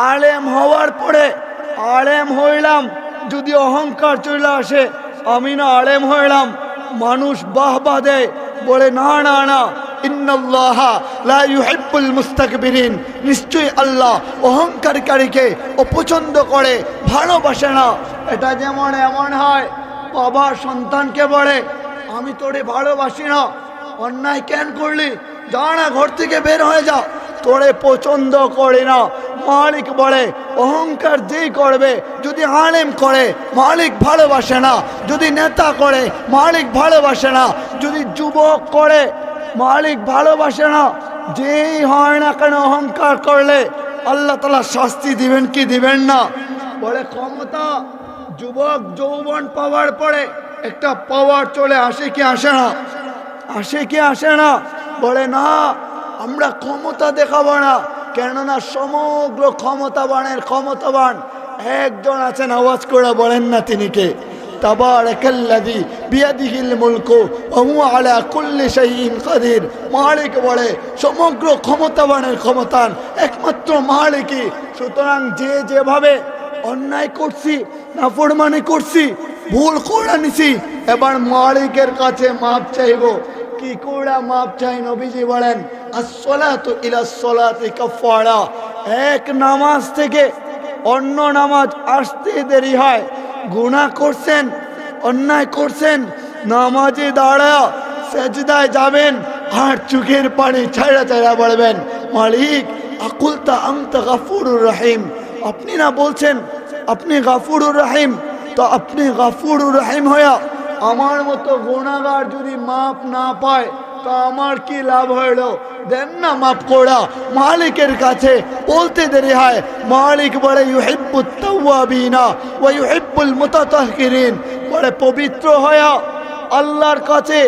আলেম হওয়ার পরে আলেম হইলাম, যদি অহংকার চলে আসে আমি না আলেম হইলাম, মানুষ বাহবা দেয়, বলে না না না, ইন্নাল্লাহা লা ইউহিব্বুল মুস্তাকবিরিন, নিশ্চয়ই আল্লাহ অহংকারীকে অপছন্দ করে, ভালোবাসে না। এটা যেমন এমন হয়, বাবা সন্তানকে বলে আমি তোরে ভালোবাসি না, অন্যায় কেন করলি, যা না ঘর থেকে বের হয়ে যা, তোরে পছন্দ করে না। মালিক বলে অহংকার যেই করবে, যদি আলেম করে মালিক ভালোবাসে না, যদি নেতা করে মালিক ভালোবাসে না, যদি যুবক করে মালিক ভালোবাসে না। যেই হয় না কেন অহংকার করলে আল্লাহ তাআলা শাস্তি দিবেন কি দিবেন না? বলে ক্ষমতা, যুবক যৌবন পাওয়ার পরে একটা পাওয়ার চলে আসে কি আসে না? আসে কি আসে না? বলে না, আমরা ক্ষমতা দেখাবো না, কেননা সমগ্র ক্ষমতাবানের ক্ষমতাবান একজন আছেন, আওয়াজ করে বলেন না তিনি কে? তাবারাকাল্লাযী বিয়াদিহিল মুলকু ওয়া হুয়া আলা কুল্লি শাইইন কাদির। মালিক বলে সমগ্র ক্ষমতাবানের ক্ষমতান একমাত্র মালিকই। সুতরাং যে যেভাবে অন্যায় করছি, নাফরমানি করছি, ভুল করে নিছি, এবার মালিকের কাছে মাপ চাইবো। কি করে মাপ চাই? নবীজি বলেন আসসালাতু ইলাস সালাতি কাফারা, এক নামাজ থেকে অন্য নামাজ আসতে দেরি হয়। গুনাহ করছেন, অন্যায় করছেন, নামাজে দাঁড়া সেজদায় যাবেন আর চোখের পানি ছাড়া ছাড়া বলবেন মালিক আকুলতা আনতা গাফুরুর রহিম, আপনি না বলছেন আপনি গাফুরুর রহিম, তো আপনি গাফুরুর রহিম হয়া আমার মতো গুনাহগার যদি মাপ না পায় তো আমার কি লাভ হইল? দেন না মাপ করা। মালিকের কাছে বলতে দেরি হয়। মালিক বলে ইউহিব্বুত তাওয়াবিনা ওয়া ইউহিব্বুল মুতাতাহহিরিন, বলে পবিত্র হয়া আল্লাহর কাছে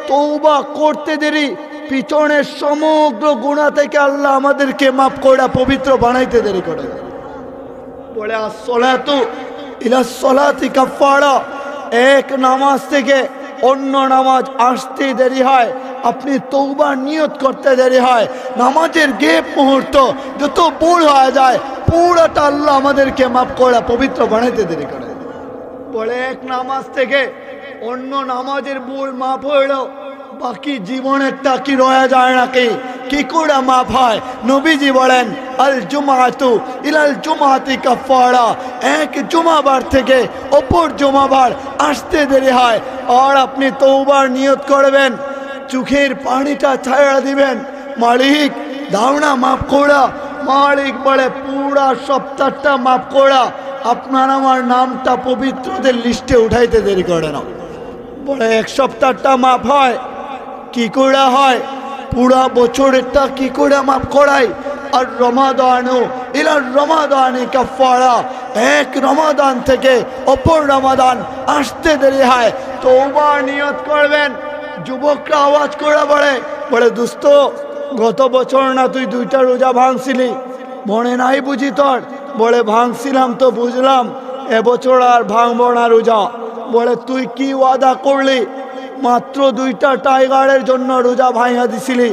তওবা করতে দেরি, পিছনের সমগ্র গুনাহ থেকে আল্লাহ আমাদেরকে মাপ করা পবিত্র বানাইতে দেরি করে। বলে আসসালাতু ইলাস সালাতি কাফারা, এক নামাজ থেকে অন্য নামাজ আসতে দেরি হয়, আপনি তওবার নিয়ত করতে দেরি হয়, নামাজের গেপ মুহূর্ত যত ভুল হয়ে যায় পুরোটা আল্লাহ আমাদেরকে মাফ করা পবিত্র বানাইতে দেরি করে। বলে এক নামাজ থেকে অন্য নামাজের ভুল মাফ হইল, বাকি জীবনেরটা কি রয়ে যায় নাকি? কি করে মাফ হয়? নবীজি বলেন আল জুমাতু ইলাল জুমাতি কাফারা, এক জুমাবার থেকে অপর জুমাবার আসতে দেরি হয়, আর আপনি তওবার নিয়ত করবেন, চোখের পানিটা ছাড়া দিবেন, মালিক দাও না মাফ করা। মালিক বলে পুরা সপ্তাহটা মাফ করা, আপনার আমার নামটা পবিত্রদের লিস্টে উঠাইতে দেরি করে না। বলে এক সপ্তাহটা মাফ হয়, কি করে হয়? পুরা বছরেরটা কি করে মাফ করাই? আর রমাদানু ইলার রমাদানি কাফারা, এক রমাদান থেকে অপর রমাদান আসতে দেরি হয়, তওবা নিয়ত করবেন। যুবকরা আওয়াজ করে বলে দোস্ত গত বছর না তুই 2টা রোজা ভাঙছিলি, মনে নাই বুঝি তোর? বলে ভাঙছিলাম তো বুঝলাম, এবছর আর ভাঙবো না রোজা। বলে তুই কি ওয়াদা করলি? মাত্র 2টা টাইগারের জন্য রোজা ভাঙা দিছিলি,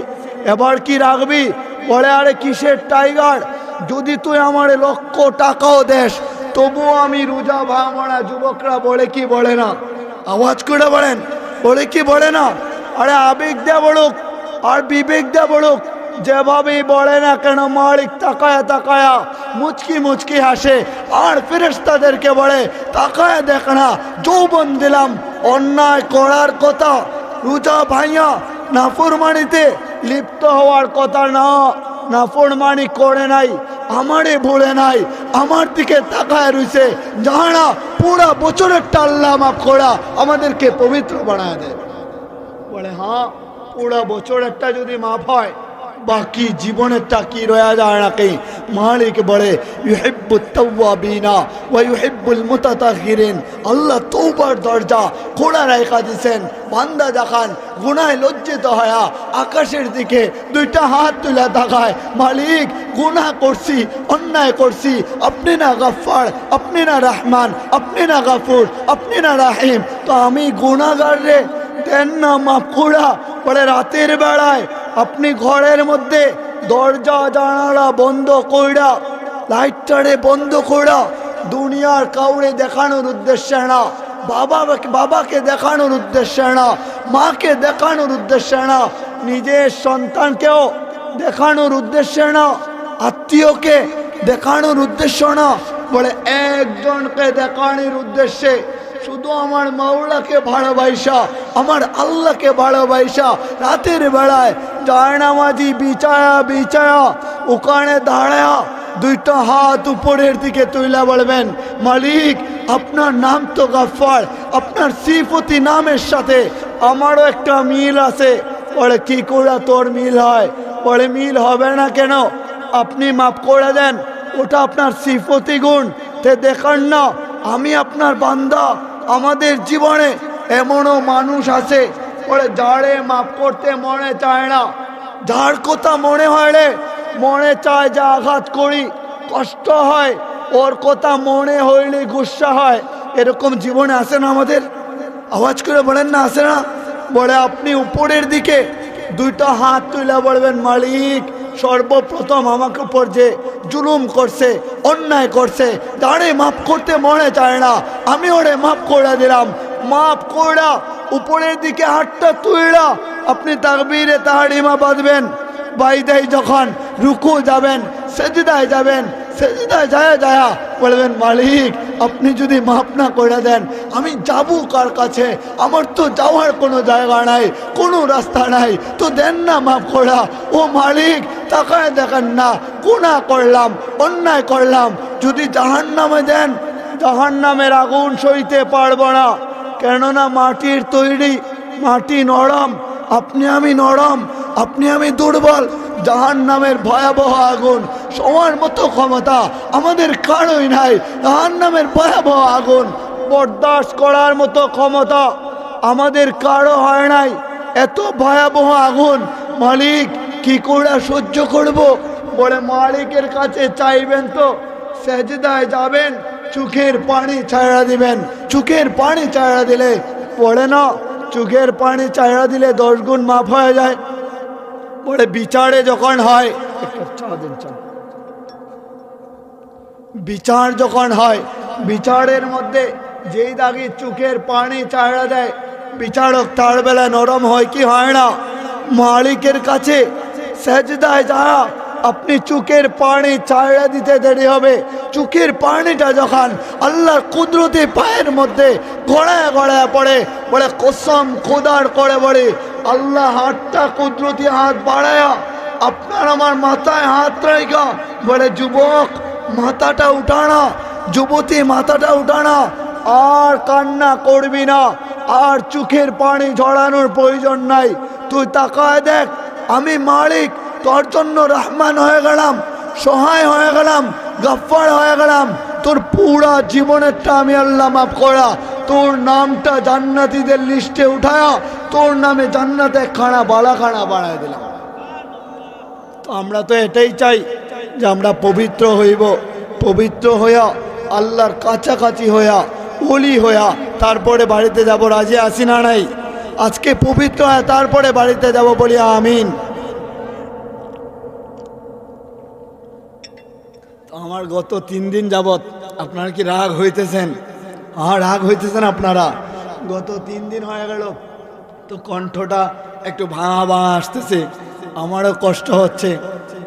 এবার কি রাখবি? বলে আরে কিসের টাইগার, যদি তুই আমার লক্ষ টাকাও দেশ তবুও আমি রোজা ভাঙবো না। যুবকরা বলে কি বলে না? আওয়াজ করে বলেন, বলে কি বলে না? আরে আবেগ দেয়া বলুক আর বিবেক দেয়া বলুক, যেভাবেই বলে না কেন মালিক তাকায়া তাকায়া মুচকি মুচকি হাসে, আর ফেরেশতাদেরকে বলে তাকায়া দেখ না, যৌবন দিলাম, অন্যায় করার কথা, রোজা ভাইয়া নাফরমানিতে লিপ্ত হওয়ার কথা না, নাফরমানি করে নাই, আমারে ভুলে নাই, আমার দিকে তাকায় রইছে, জানা পুরা বছরের আল্লাহ মাফ করা আমাদেরকে পবিত্র বানায় দেয়। বলে হ্যাঁ, পুরা বছরেরটা যদি মাফ হয় বাকি জীবনেরটা কি রয়ে যায় নাকি? মালিক বলে ইউহিব্বুত তাওয়াবিনা ওয়া ইউহিব্বুল মুতাতাহহিরিন, আল্লাহ তওবার দরজা খোলা রাখা দিয়েছেন। বান্দা যখন গুনাহে লজ্জিত হয়া আকাশের দিকে 2টা হাত তুলে তাকায়, মালিক গুনাহ করছি, অন্যায় করছি, আপনি না গফফার, আপনি না রহমান, আপনি না গফুর, আপনি না রাহিম, তো আমি গুনাহগার রে, দেন না মাফ করা। বলে রাতের বেলায় আপনি ঘরের মধ্যে দরজা জানালা বন্ধ কইরা লাইটটারে বন্ধ করা দুনিয়ার কাউরে দেখানোর উদ্দেশ্যে না, বাবাকে দেখানোর উদ্দেশ্যে না, মাকে দেখানোর উদ্দেশ্যে না, নিজের সন্তানকেও দেখানোর উদ্দেশ্যে না, আত্মীয়কে দেখানোর উদ্দেশ্য না, বলে একজনকে দেখানোর উদ্দেশ্যে, শুধু আমার মাওলাকে ভালোবাসা, আমার আল্লাহকে ভালোবাসা। রাতের বেলায় জায়নামাজি বিছায়া ওখানে দাঁড়ায়া দুইটা হাত উপরের দিকে তুইলা বলবেন, মালিক আপনার নাম তো গাফফার, আপনার সিফতি নামের সাথে আমারও একটা মিল আছে। বলে কি করে তোর মিল হয়? বলে মিল হবে না কেন? আপনি মাফ করে দেন, ওটা আপনার সিফতি গুণ। তে দেখান না আমি আপনার বান্দা। আমাদের জীবনে এমনও মানুষ আছে, বলে যারে মাফ করতে মনে চায় না, যার কথা মনে হয় রে মনে চায় যে আঘাত করি, কষ্ট হয়, ওর কথা মনে হইলে গুসা হয়। এরকম জীবনে আসে না আমাদের? আওয়াজ করে বলেন না, আসে না? বলে আপনি উপরের দিকে দুইটা হাত তুলে বলবেন, মালিক সর্বপ্রথম আমাকে উপর যে জুলুম করছে, অন্যায় করছে, তারে মাফ করতে মনে চায় না, আমি ওরে মাফ করে দিলাম। মাফ করা উপরের দিকে হাতটা তুইলা আপনি তাকবীরে তাহরিমা বাঁধবেন। বাইদাই যখন রুকু যাবেন, সেজদায় যাবেন, সেজদায় যায় বলবেন, মালিক আপনি যদি মাফ না করে দেন আমি যাব কার কাছে? আমার তো যাওয়ার কোনো জায়গা নাই, কোনো রাস্তা নাই, তো দেন না মাফ করা। ও মালিক তাকায় দেখেন না, গুনাহ করলাম, অন্যায় করলাম, যদি জাহান্নামে দেন জাহান্নামের আগুন সইতে পারবো না, কেননা মাটির তৈরি, মাটি নরম, আপনি আমি নরম, আপনি আমি দুর্বল। জাহান্নামের ভয়াবহ আগুন সময়ের মতো ক্ষমতা আমাদের কারোই নাই। জাহান্নামের ভয়াবহ আগুন বরদাস্ত করার মতো ক্ষমতা আমাদের কারো হয় নাই। এত ভয়াবহ আগুন মালিক কি করে সহ্য করব? বলে মালিকের কাছে চাইবেন তো সেজদায় যাবেন, চোখের পানি ছাড়া দিবেন। চোখের পানি ছাড়া দিলে পড়ে না, চোখের পানি ছাড়া দিলে 10 গুণ মাফ হয়ে যায়। বলে বিচারে যখন হয়, বিচার যখন হয়, বিচারের মধ্যে যেই দাগি চোখের পানি ছাড়া দেয়, বিচারক তার বেলা নরম হয় কি হয় না? মালিকের কাছে সেজদায় যা আপনি চোখের পানি ছাড়া দিতে দেরি হবে। চোখের পানিটা যখন আল্লাহর কুদরতি পায়ের মধ্যে গড়ায় গড়ায় পড়ে, বলে কসম খোদার করে বলে, আল্লাহ হাতটা কুদরতি হাত বাড়ায়া আপনার আমার মাথায় হাত রাখা বলে, যুবক মাথাটা উঠানা, যুবতী মাথাটা উঠানা, আর কান্না করবি না, আর চোখের পানি ঝরানোর প্রয়োজন নাই। তুই তাকায় দেখ, আমি মালিক তোর জন্য রহমান হয়ে গেলাম, সহায় হয়ে গেলাম, গফফার হয়ে গেলাম। তোর পুরা জীবনেরটা আমি আল্লাহ মাফ করা, তোর নামটা জান্নাতীদের লিস্টে উঠায়া তোর নামে জান্নাতে খানা বালাখানা বাড়ায় দিলাম। তো আমরা তো এটাই চাই যে আমরা পবিত্র হইব, পবিত্র হইয়া আল্লাহর কাছাকাছি হইয়া ওলি হইয়া তারপরে বাড়িতে যাব। রাজি আসি না নাই? আজকে পবিত্র হয় তারপরে বাড়িতে যাব, বলি আমিন। আমার গত 3 দিন যাবৎ আপনারা কি রাগ হইতেছেন? হ্যাঁ রাগ হইতেছেন আপনারা। গত 3 দিন হয়ে গেল তো কণ্ঠটা একটু ভাঙা ভাঙা আসতেছে, আমারও কষ্ট হচ্ছে।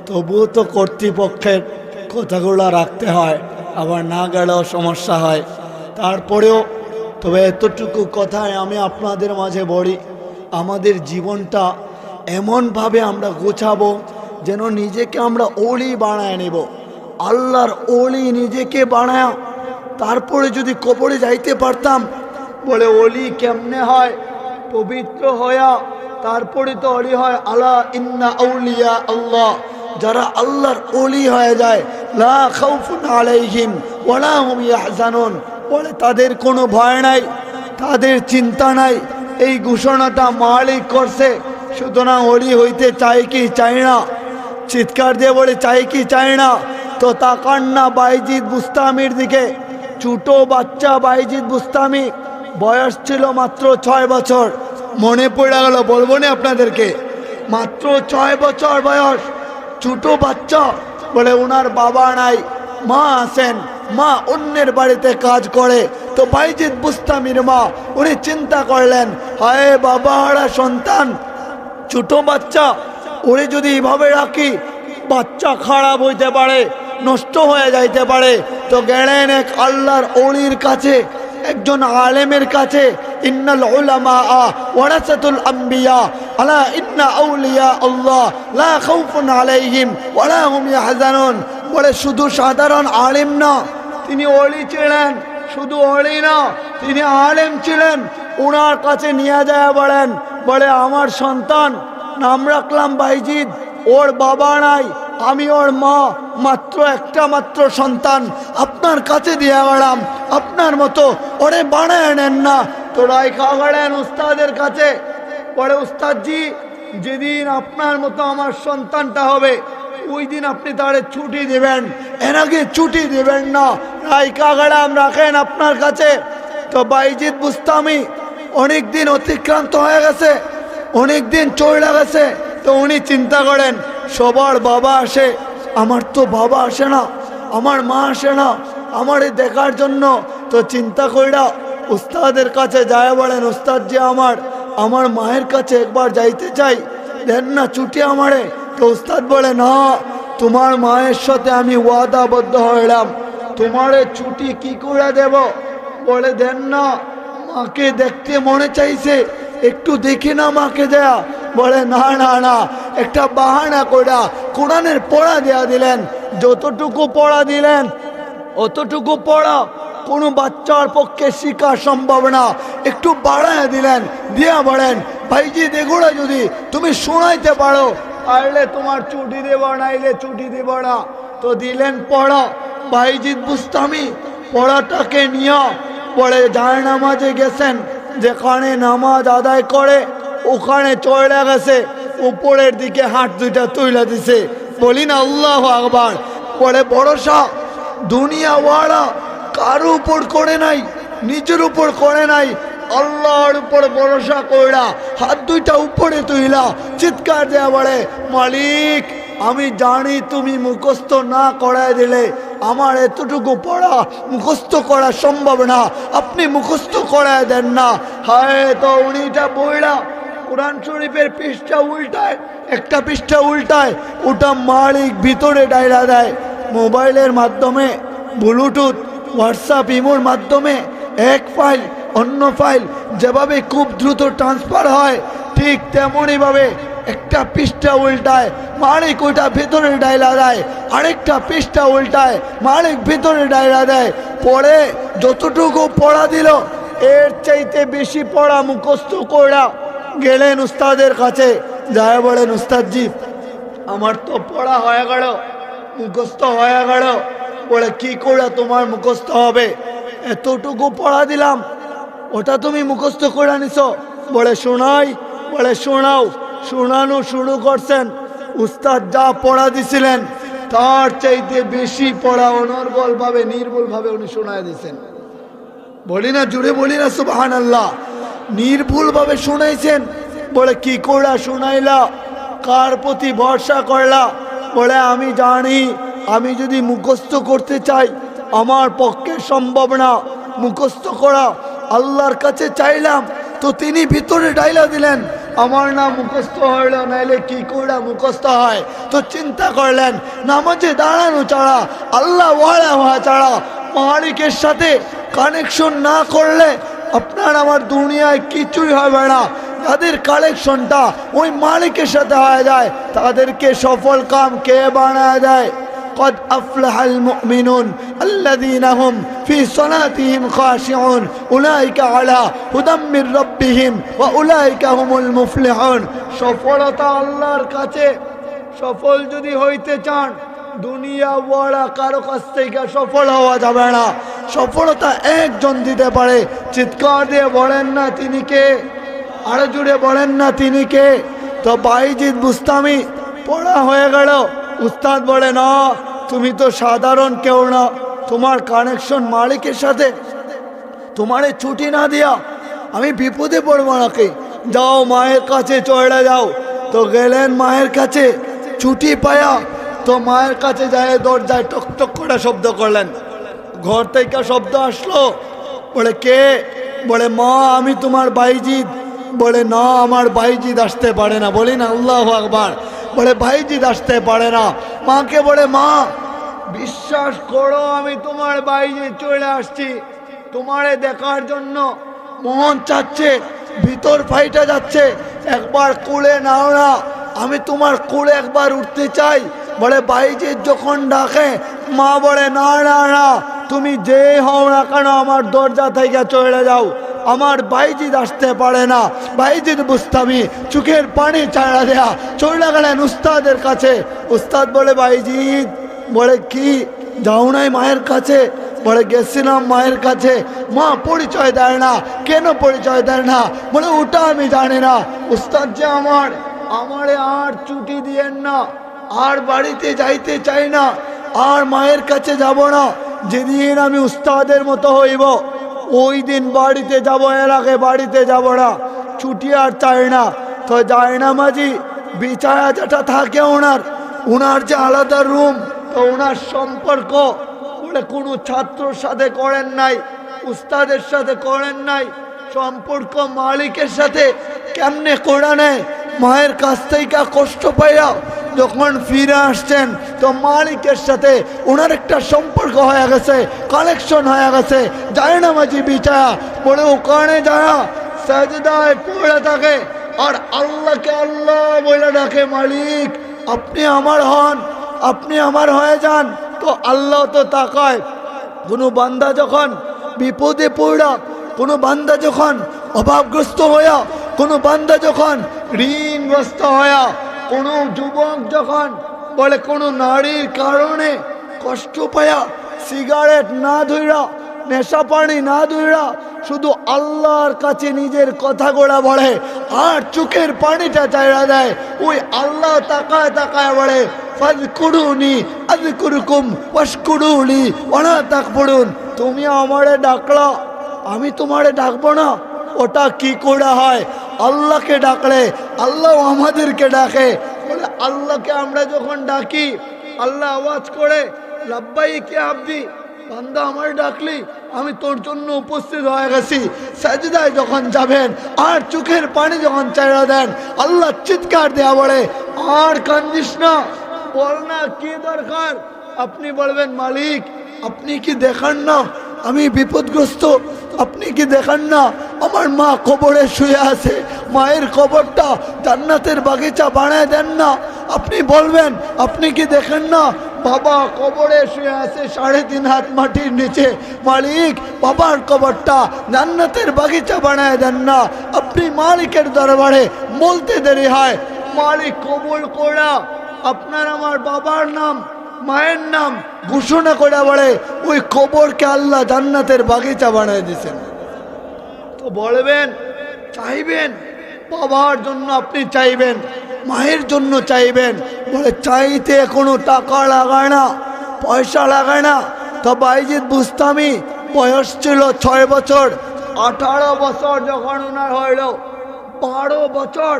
তবুও তো কর্তৃপক্ষের কথাগুলো রাখতে হয়, আবার না গেলেও সমস্যা হয়। তারপরেও তবে এতটুকু কথায় আমি আপনাদের মাঝে বলি, আমাদের জীবনটা এমনভাবে আমরা গোছাবো যেন নিজেকে আমরা ওলি বানায় নেব। আল্লাহর ওলি নিজেকে বানায়, তারপরে যদি কবরে যাইতে পারতাম। বলে ওলি কেমনে হয়? পবিত্র হইয়া তারপরে তো ওলি হয়। আলা ইন্না আউলিয়া আল্লাহ, যারা আল্লাহর ওলি হয়ে যায়, লা খাউফুন আলাইহিম ওয়ালা হুম ইয়াহজানুন, বলে তাদের কোনো ভয় নাই, তাদের চিন্তা নাই। এই ঘোষণাটা মালিক করছে। সুতরাং ওলি হইতে চাই কি চাই না? চিৎকার দিয়ে বলে চাই কি চাই না? তো তাকান না বাইজিদ বুস্তামির দিকে। ছোট বাচ্চা বাইজিদ বুস্তামি, বয়স ছিল মাত্র 6 বছর। মনে পড়ে গেল, বলবো না আপনাদেরকে, মাত্র 6 বছর বয়স, ছোট বাচ্চা। বলে ওনার বাবা নাই, মা আছেন, মা অন্যের বাড়িতে কাজ করে। তো বাইজিদ বুস্তামির মা উনি চিন্তা করলেন, হায় বাবারা সন্তান, ছোট বাচ্চা, ওরে যদি এইভাবে রাখি বাচ্চা খারাপ হইতে পারে, নষ্ট হয়ে যাইতে পারে। তো গেলেন এক আল্লাহর ওলির কাছে, একজন আলেমের কাছে। ইন্নাল উলামা ওয়ারাসাতুল আম্বিয়া আলা ইন্না আউলিয়া আল্লাহ লা খাউফুন আলাইহিম ওয়া লা হুম ইয়াহজানুন। বলে শুধু সাধারণ আলেম না, তিনি ওলি ছিলেন। শুধু ওলি না, তিনি আলেম ছিলেন। ওনার কাছে নিয়ে যায় বলেন, বলে আমার সন্তান, নাম রাখলাম বাইজিদ, ওর বাবা নাই, আমি ওর মা, মাত্র একটা মাত্র সন্তান, আপনার কাছে দিয়ে গেলাম, আপনার মতো ওরে বানায় নেন না। তো রাইখা গেলেন উস্তাদের কাছে। পরে উস্তাদজি, যেদিন আপনার মতো আমার সন্তানটা হবে ওই দিন আপনি তারে ছুটি দেবেন, এর আগে ছুটি দেবেন না। রাইখা গেলাম, রাখেন আপনার কাছে। তো বাইজিদ বুস্তামি অনেক দিন অতিক্রান্ত হয়ে গেছে, অনেক দিন চলে গেছে। তো উনি চিন্তা করেন, সবার বাবা আসে, আমার তো বাবা আসে না, আমার মা আসে না আমারে দেখার জন্য। তো চিন্তা কইরা উস্তাদের কাছে যায় বলেন, উস্তাদজি আমার মায়ের কাছে একবার যাইতে চাই, দেন না ছুটি আমারে। তো উস্তাদ বলে, না, তোমার মায়ের সাথে আমি ওয়াদাবদ্ধ হইলাম, তোমারে ছুটি কি করে দেব? বলে, দেন না, মাকে দেখতে মনে চাইছে, একটু দেখি না মাকে দেয়া। বলে, না না না, একটা বাহানা কইরা কোরআনের পড়া দেয়া দিলেন। যতটুকু পড়া দিলেন অতটুকু পড়া কোনো বাচ্চার পক্ষে শেখা সম্ভব না, একটু বাড়ায় দিলেন। দিয়া বলেন, ভাইজিদ এগুলো যদি তুমি শোনাইতে পারো তাহলে তোমার ছুটি দেব, নাইলে ছুটি দেব না। তো দিলেন পড়া। বাইজিদ বুস্তামি পড়াটাকে নিয়ে পড়ে যায় নামাজে গেছেন, যেখানে নামাজ আদায় করে ওখানে চড়ে গেছে, উপরের দিকে হাত দুইটা তুলে দিছে। বলি না আল্লাহু আকবার। পরে ভরসা দুনিয়াওয়ালা কারো উপর করে নাই, নিজের উপর করে নাই, আল্লাহর উপর ভরসা কইরা হাত দুইটা উপরে তুইলা চিৎকার দেয়া বলে, মালিক আমি জানি তুমি মুখস্থ না করায় দিলে আমার এতটুকু পড়া মুখস্থ করা সম্ভব না, আপনি মুখস্থ করায় দেন না। হায়, তো উনিটা বইলা কোরআন শরীফের পৃষ্ঠা উল্টায়, একটা পৃষ্ঠা উল্টায়, ওটা মালিক ভিতরে ডাইরা দেয়। মোবাইলের মাধ্যমে ব্লুটুথ হোয়াটসঅ্যাপ ইমোর মাধ্যমে এক ফাইল অন্য ফাইল যেভাবে খুব দ্রুত ট্রান্সফার হয়, ঠিক তেমনইভাবে একটা পৃষ্ঠা উল্টায়, মালিক ওইটা ভেতরে ডাইলা দেয়, আরেকটা পৃষ্ঠা উল্টায়, মালিক ভেতরে ডাইলা দেয়। পরে যতটুকু পড়া দিল এর চাইতে বেশি পড়া মুখস্থ কইরা গেলেন উস্তাদের কাছে। যায় বলেন, উস্তাদজি আমার তো পড়া হয়ে গেল, মুখস্থ হয়ে গেল। বলে, কি করে তোমার মুখস্থ হবে? এতটুকু পড়া দিলাম, ওটা তুমি মুখস্থ করে নিছো? বলে, শোনাই। বলে, শোনাও। শোনানো শুরু করছেন। উস্তাদ যা পড়া দিছিলেন তার চাইতে বেশি পড়া অনর্গল ভাবে নির্ভুল ভাবে উনি শোনায় দিয়েছেন। বলি না, জুড়ে বলি না সুবহানাল্লাহ। নির্ভুল ভাবে শোনাইছেন। বলে, কি করে শোনাইলা? কার প্রতি ভরসা করলা? বলে, আমি জানি আমি যদি মুখস্থ করতে চাই আমার পক্ষে সম্ভব না মুখস্থ করা। আল্লাহর কাছে চাইলাম, তো তিনি ভিতরে ডাইলা দিলেন, আমার না মুখস্থ হইল, নাইলে কি করে মুখস্থ হয়। তো চিন্তা করলেন, নামাজে দাঁড়ানো ছাড়া, আল্লাহ ওয়ালা হওয়া ছাড়া, মালিকের সাথে কানেকশন না করলে আপনার আমার দুনিয়ায় কিছুই হবে না। যাদের কানেকশনটা ওই মালিকের সাথে হয়ে যায় তাদেরকে সফল কাম কে বানায় দেয়? قد أفلح المؤمنون الذين هم في صلاتهم خاشعون أولئك على هدى من ربهم وأولئك هم المفلحون। সফলতা আল্লাহর কাছে। সফল যদি হইতে চান দুনিয়া ওয়ালা কারো কাছ থেকে সফল হওয়া যাবে না। সফলতা একজন দিতে পারে। চিৎকার দিয়ে বলেন না তিনি কে? আরো জুড়ে বলেন না তিনি কে? তো বাইজিদ বুস্তামি পড়া হয়ে গেল। উস্তাদ বলে, না তুমি তো সাধারণ কেউ না, তোমার কানেকশন মালিকের সাথে, তোমারে ছুটি না দিয়া আমি বিপদে পড়বো নাকি? যাও মায়ের কাছে চলে যাও। তো গেলেন মায়ের কাছে, ছুটি পায়া তো মায়ের কাছে যায়, দরজায় টক টক করে শব্দ করলেন। ঘর থেকে শব্দ আসলো, বলে কে? বলে মা, আমি তোমার বাইজিদ। বলে না, আমার বাইজিদ আসতে পারে না। বলি না আল্লাহু আকবার। বলে ভাইজিদ আসতে পারে না। মাকে বলে মা, বিশ্বাস করো আমি তোমার বাইজিদ চলে আসছি, তোমারে দেখার জন্য মন চাচ্ছে, ভিতর ফাইটা যাচ্ছে, একবার কোলে নাও না, আমি তোমার কোলে একবার উঠতে চাই। বলে বাইজিদ যখন ডাকে, মা বলে না না না, তুমি যে হও না কেন আমার দরজা থেকে চলে যাও, আমার বাইজিদ আসতে পারে না। বাইজিদ বুস্তামি চোখের পানি ছাড়া দেয়া চলে গেলেন উস্তাদের কাছে। উস্তাদ বলে বাইজিদ, বলে কি যাও নাই মায়ের কাছে? বলে গেছিলাম মায়ের কাছে, মা পরিচয় দেয় না। কেন পরিচয় দেয় না? বলে ওটা আমি জানি না। উস্তাদ যে আমারে আর ছুটি দিয়েন না, আর বাড়িতে যাইতে চাই না, আর মায়ের কাছে যাব না। যেদিন আমি উস্তাদের মতো হইব ওই দিন বাড়িতে যাব, এর আগে বাড়িতে যাব না। ছুটি আর চাই না। তো যায় না মাঝি বিছায়া যেটা থাকে ওনার যে আলাদা রুম, তো ওনার সম্পর্ক বলে কোনো ছাত্রর সাথে করেন নাই, উস্তাদের সাথে করেন নাই, সম্পর্ক মালিকের সাথে কেমনে করে নেয়। মায়ের কাছ থেকে কষ্ট পাইয়া যখন ফিরে আসছেন, তো মালিকের সাথে ওনার একটা সম্পর্ক হয়ে গেছে, কালেকশন হয়ে গেছে। যায় না মাঝি বিছায়া বলে ওখানে যায় সাজদায় পড়ে থাকে আর আল্লাহকে আল্লাহ বলে ডাকে, মালিক আপনি আমার হন, আপনি আমার হয়ে যান। তো আল্লাহ তো তাকায়, কোনো বান্দা যখন বিপদে পড়া, কোনো বান্দা যখন অভাবগ্রস্ত হইয়া, কোনো বান্দা যখন ঋণগ্রস্ত হইয়া, কোনো যুবক যখন বলে কোনো নারীর কারণে কষ্ট পায়া, সিগারেট না ধুইরা, নেশা পানি না ধুইরা, শুধু আল্লাহর কাছে নিজের কথা গোড়া বলে আর চোখের পানিটা চাইরা দেয়, ওই আল্লাহ তাকায় তাকায় বলে ফাযকুরুনি আযকুরকুম ওয়াশকুরুলি ওয়ালা তাকফুরুন। তুমি আমারে ডাকলা, আমি তোমারে ডাকবো না? ওটা কি করে হয়? আল্লাহকে ডাকলে আল্লাহ আমাদেরকে ডাকে। বলে আল্লাহকে আমরা যখন ডাকি, আল্লাহ আওয়াজ করে লাব্বাইক ইয়া আবদি, বান্দা আমার ডাকলি, আমি তোর জন্য উপস্থিত হয়ে গেছি। সাজদায় যখন যাবেন আর চোখের পানি যখন চাইরা দেন, আল্লাহ চিৎকার দেয়া বলে আর কান্দিস না, বল না কি দরকার। আপনি বলবেন মালিক আপনি কি দেখান না আমি বিপদগ্রস্ত? আপনি কি দেখান না আমার মা কবরে শুয়ে আছে, মায়ের কবরটা জান্নাতের বাগিচা বানায় দেন না? আপনি বলবেন আপনি কি দেখেন না বাবা কবরে শুয়ে আছে 3.5 হাত মাটির নিচে, মালিক বাবার কবরটা জান্নাতের বাগিচা বানায় দেন না? আপনি মালিকের দরবারে বলতে দেরি হয়, মালিক কবুল করা আপনার আমার বাবার নাম মায়ের নাম ঘোষণা করে বলে ওই কবরকে আল্লাহ জান্নাতের বাগিচা বানায় দিয়েছেন। তো বলবেন চাইবেন বাবার জন্য, আপনি চাইবেন মায়ের জন্য চাইবেন, বলে চাইতে কোনো টাকা লাগায় না, পয়সা লাগায় না। তো বাইজিদ বুস্তামি বয়স ছিল 6 বছর, 18 বছর যখন ওনার হইল, 12 বছর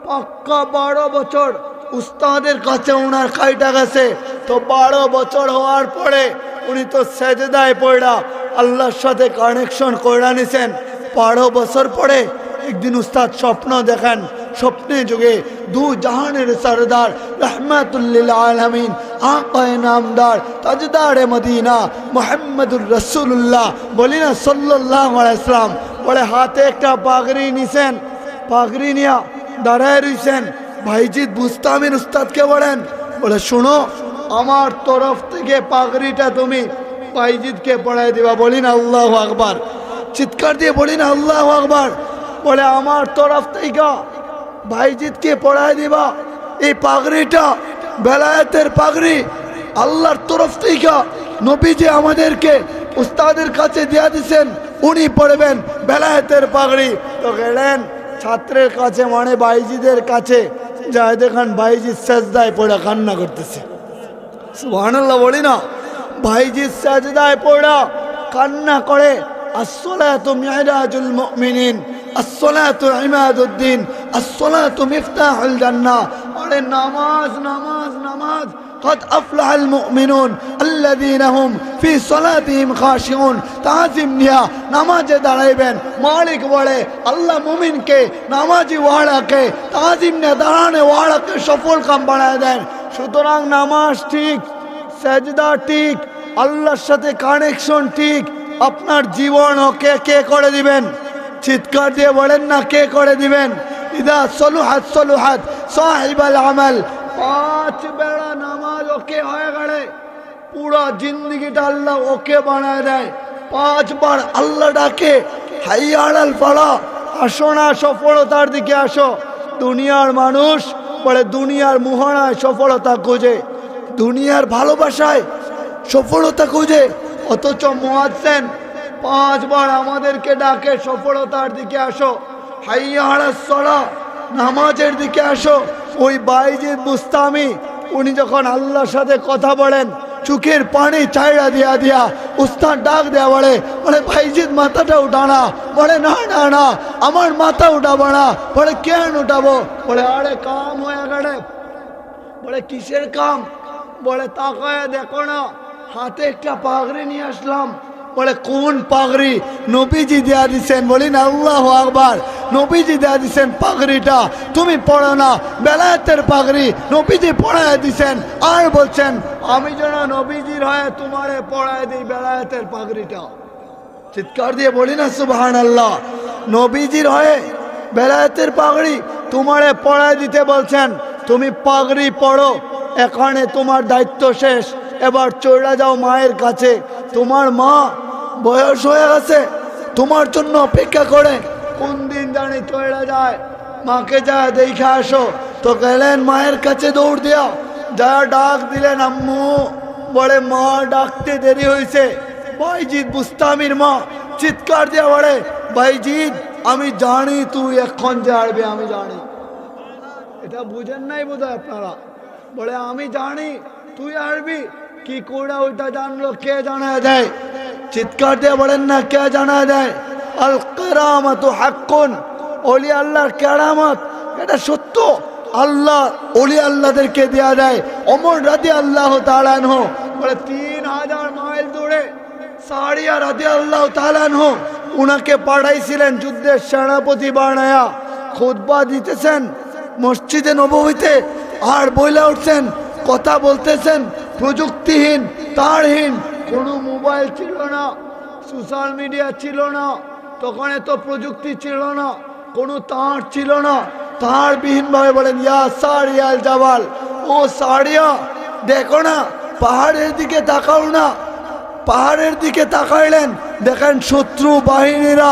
পাক্কা 12 বছর উস্তাদের কাছে ওনার কাইটা গেছে। তো 12 বছর হওয়ার পরে উনি তো সেজদায় পড়া আল্লাহর সাথে কানেকশন করে নিছেন। 12 বছর পরে একদিন উস্তাদ স্বপ্ন দেখেন, স্বপ্নে যুগে দু জাহানের সরদার রহমাতুল্লিল আলামিন আকায়ে নামদার তাজদারে মদিনা মুহাম্মদুর রাসূলুল্লাহ বলি না সাল্লাল্লাহু আলাইহি সাল্লাম, বলে হাতে একটা পাগড়ি নিছেন, পাগড়ি নিয়া দাঁড়ায় রইছেন। ভাইজিদ বুস্তামির উস্তাদকে বলেন, বলে শোনো আমার তরফ থেকে পাগড়িটা তুমি ভাইজিদকে পড়ায় দিবা। বলি না আল্লাহু আকবার, চিৎকার দিয়ে বলি না আল্লাহু আকবার। বলে আমার তরফ থেকে ভাইজিদকে পড়ায় দিবা। এই পাগড়িটা বেলায়েতের পাগড়ি, আল্লাহর তরফ থেকে নবীজি আমাদেরকে উস্তাদের কাছে দিয়া দিছেন, উনি পড়বেন বেলায়েতের পাগড়ি। তো গেলেন ছাত্রের কাছে, মানে ভাইজিদের কাছে, যায় দেখেন ভাইজিদ সাজদায় পড়া কান্না করতেছে। সুবহানাল্লাহ বলি না, ভাইজিদ সাজদায় পড়া কান্না করে। আসসালাতু মিরাজুল মুমিনিন, আসসালাতু ইমাদুদ্দিন, আসসালাতু মিফতাহুল জান্নাহ। আরে নামাজ নামাজ নামাজ, قد أفلح المؤمنون الذين هم في صلاتهم خاشعون তাজিম নিয়া নামাজে দাঁড়াইবেন মালিক বলে আল্লাহ মুমিনকে নামাজি ওয়ালাকে তাজিম নিয়ে দাঁড়ানে ওয়ালাকে সফল কাম বানায় দেন। সুতরাং নামাজ ঠিক, সেজদা ঠিক, আল্লাহর সাথে কানেকশন ঠিক, আপনার জীবন ওকে কে করে দিবেন? চিৎকার দিয়ে বলেন না কে করে দিবেন? ইদা সলুহাত সলুহাত সাহিবাল আমাল, 5 বেলা নামাজ ওকে হয়ে গেলে পুরো জিন্দগিটা আল্লাহ ওকে বানায় দেয়। 5 বার আল্লাহ ডাকে হাইয়া আলাল ফালাহ, আসো না সফলতার দিকে আসো। দুনিয়ার মানুষ বলে দুনিয়ার মোহনায় সফলতা খুঁজে, দুনিয়ার ভালোবাসায় সফলতা খুঁজে, অথচ মুয়াজ্জিন 5 বার আমাদেরকে ডাকে সফলতার দিকে আসো, হাইয়া আলাস সালাহ, নামাজের দিকে আসো। ওই বাইজিদ বুস্তামি উনি যখন আল্লাহর সাথে কথা বলেন চোখের পানি চাইড়া দিয়া দিয়া উস্তাদ ডাক দেয়া বলে ভাইজিদ মাথাটা উঠানা, বলে না না না আমার মাথা উঠাবো না। বলে কেন উঠাবো? বলে আরে কাম হয়ে গেলে। বলে কিসের কাম? বলে তাকায় দেখো না হাতে একটা পাগড়ি নিয়ে আসলাম। বলে কোন পাগড়ি? নবীজি দেয়া দিচ্ছেন। বলি না আল্লাহু আকবার, নবীজি দেয়া দিচ্ছেন পাগড়িটা, তুমি পড়ো না, বেলায়েতের পাগড়ি নবীজি পড়ায় দিচ্ছেন। আর বলছেন আমি যেন নবীজির হয়ে তোমারে পড়ায় দিই বেলায়েতের পাগড়িটা। চিৎকার দিয়ে বলি না সুবহানাল্লাহ। নবীজির হয়ে বেলায়েতের পাগড়ি তোমারে পড়ায় দিতে বলছেন, তুমি পাগড়ি পড়ো, এখানে তোমার দায়িত্ব শেষ, এবার চলে যাও মায়ের কাছে। তোমার মা বয়স হয়ে গেছে, তোমার জন্য অপেক্ষা করে, কোন দিন জানি চলে যায়, মাকে যা দেখে আসো। তো গেলেন মায়ের কাছে দৌড় দিয়া, যা ডাক দিলেন আম্মু। বলে মা ডাকতে দেরি হয়েছে। বাইজিদ বুস্তামির মা চিৎকার দিয়া বলে বাইজিদ আমি জানি তুই এখন যে আসবে, আমি জানি। এটা বুঝেন নাই বোধহয় আপনারা। বলে আমি জানি তুই আসবি, কি করে ওইটা জানলো? কে জানা দেয়? চিৎকার দিয়ে বলেন না কে জানা দেয়? আল কেরামাতু হাক্কুন, ওলি আল্লাহর কেরামত এটা সত্য। আল্লাহ ওলি আল্লাহদেরকে দেয়া দেয়। ওমর রাদিয়াল্লাহু তাআলা আনহু বলে 3000 মাইল দূরে সারিয়া রাদিয়াল্লাহু তাআলা আনহু উনাকে পাঠাইছিলেন যুদ্ধের সেনাপতি বানায়া, খুতবা দিতেছেন মসজিদে নববীতে, আর বইলা উঠছেন, কথা বলতেছেন, প্রযুক্তিহীন তারহীন, কোনো মোবাইল ছিল না, সোশ্যাল মিডিয়া ছিল না, তখন এত প্রযুক্তি ছিল না, কোনো তার ছিল না, তারবিহীনভাবে বলেন ইয়া সারিয়াল জাবাল, ও সারিয়া দেখো না পাহাড়ের দিকে তাকাও না। পাহাড়ের দিকে তাকাইলেন, দেখেন শত্রু বাহিনীরা।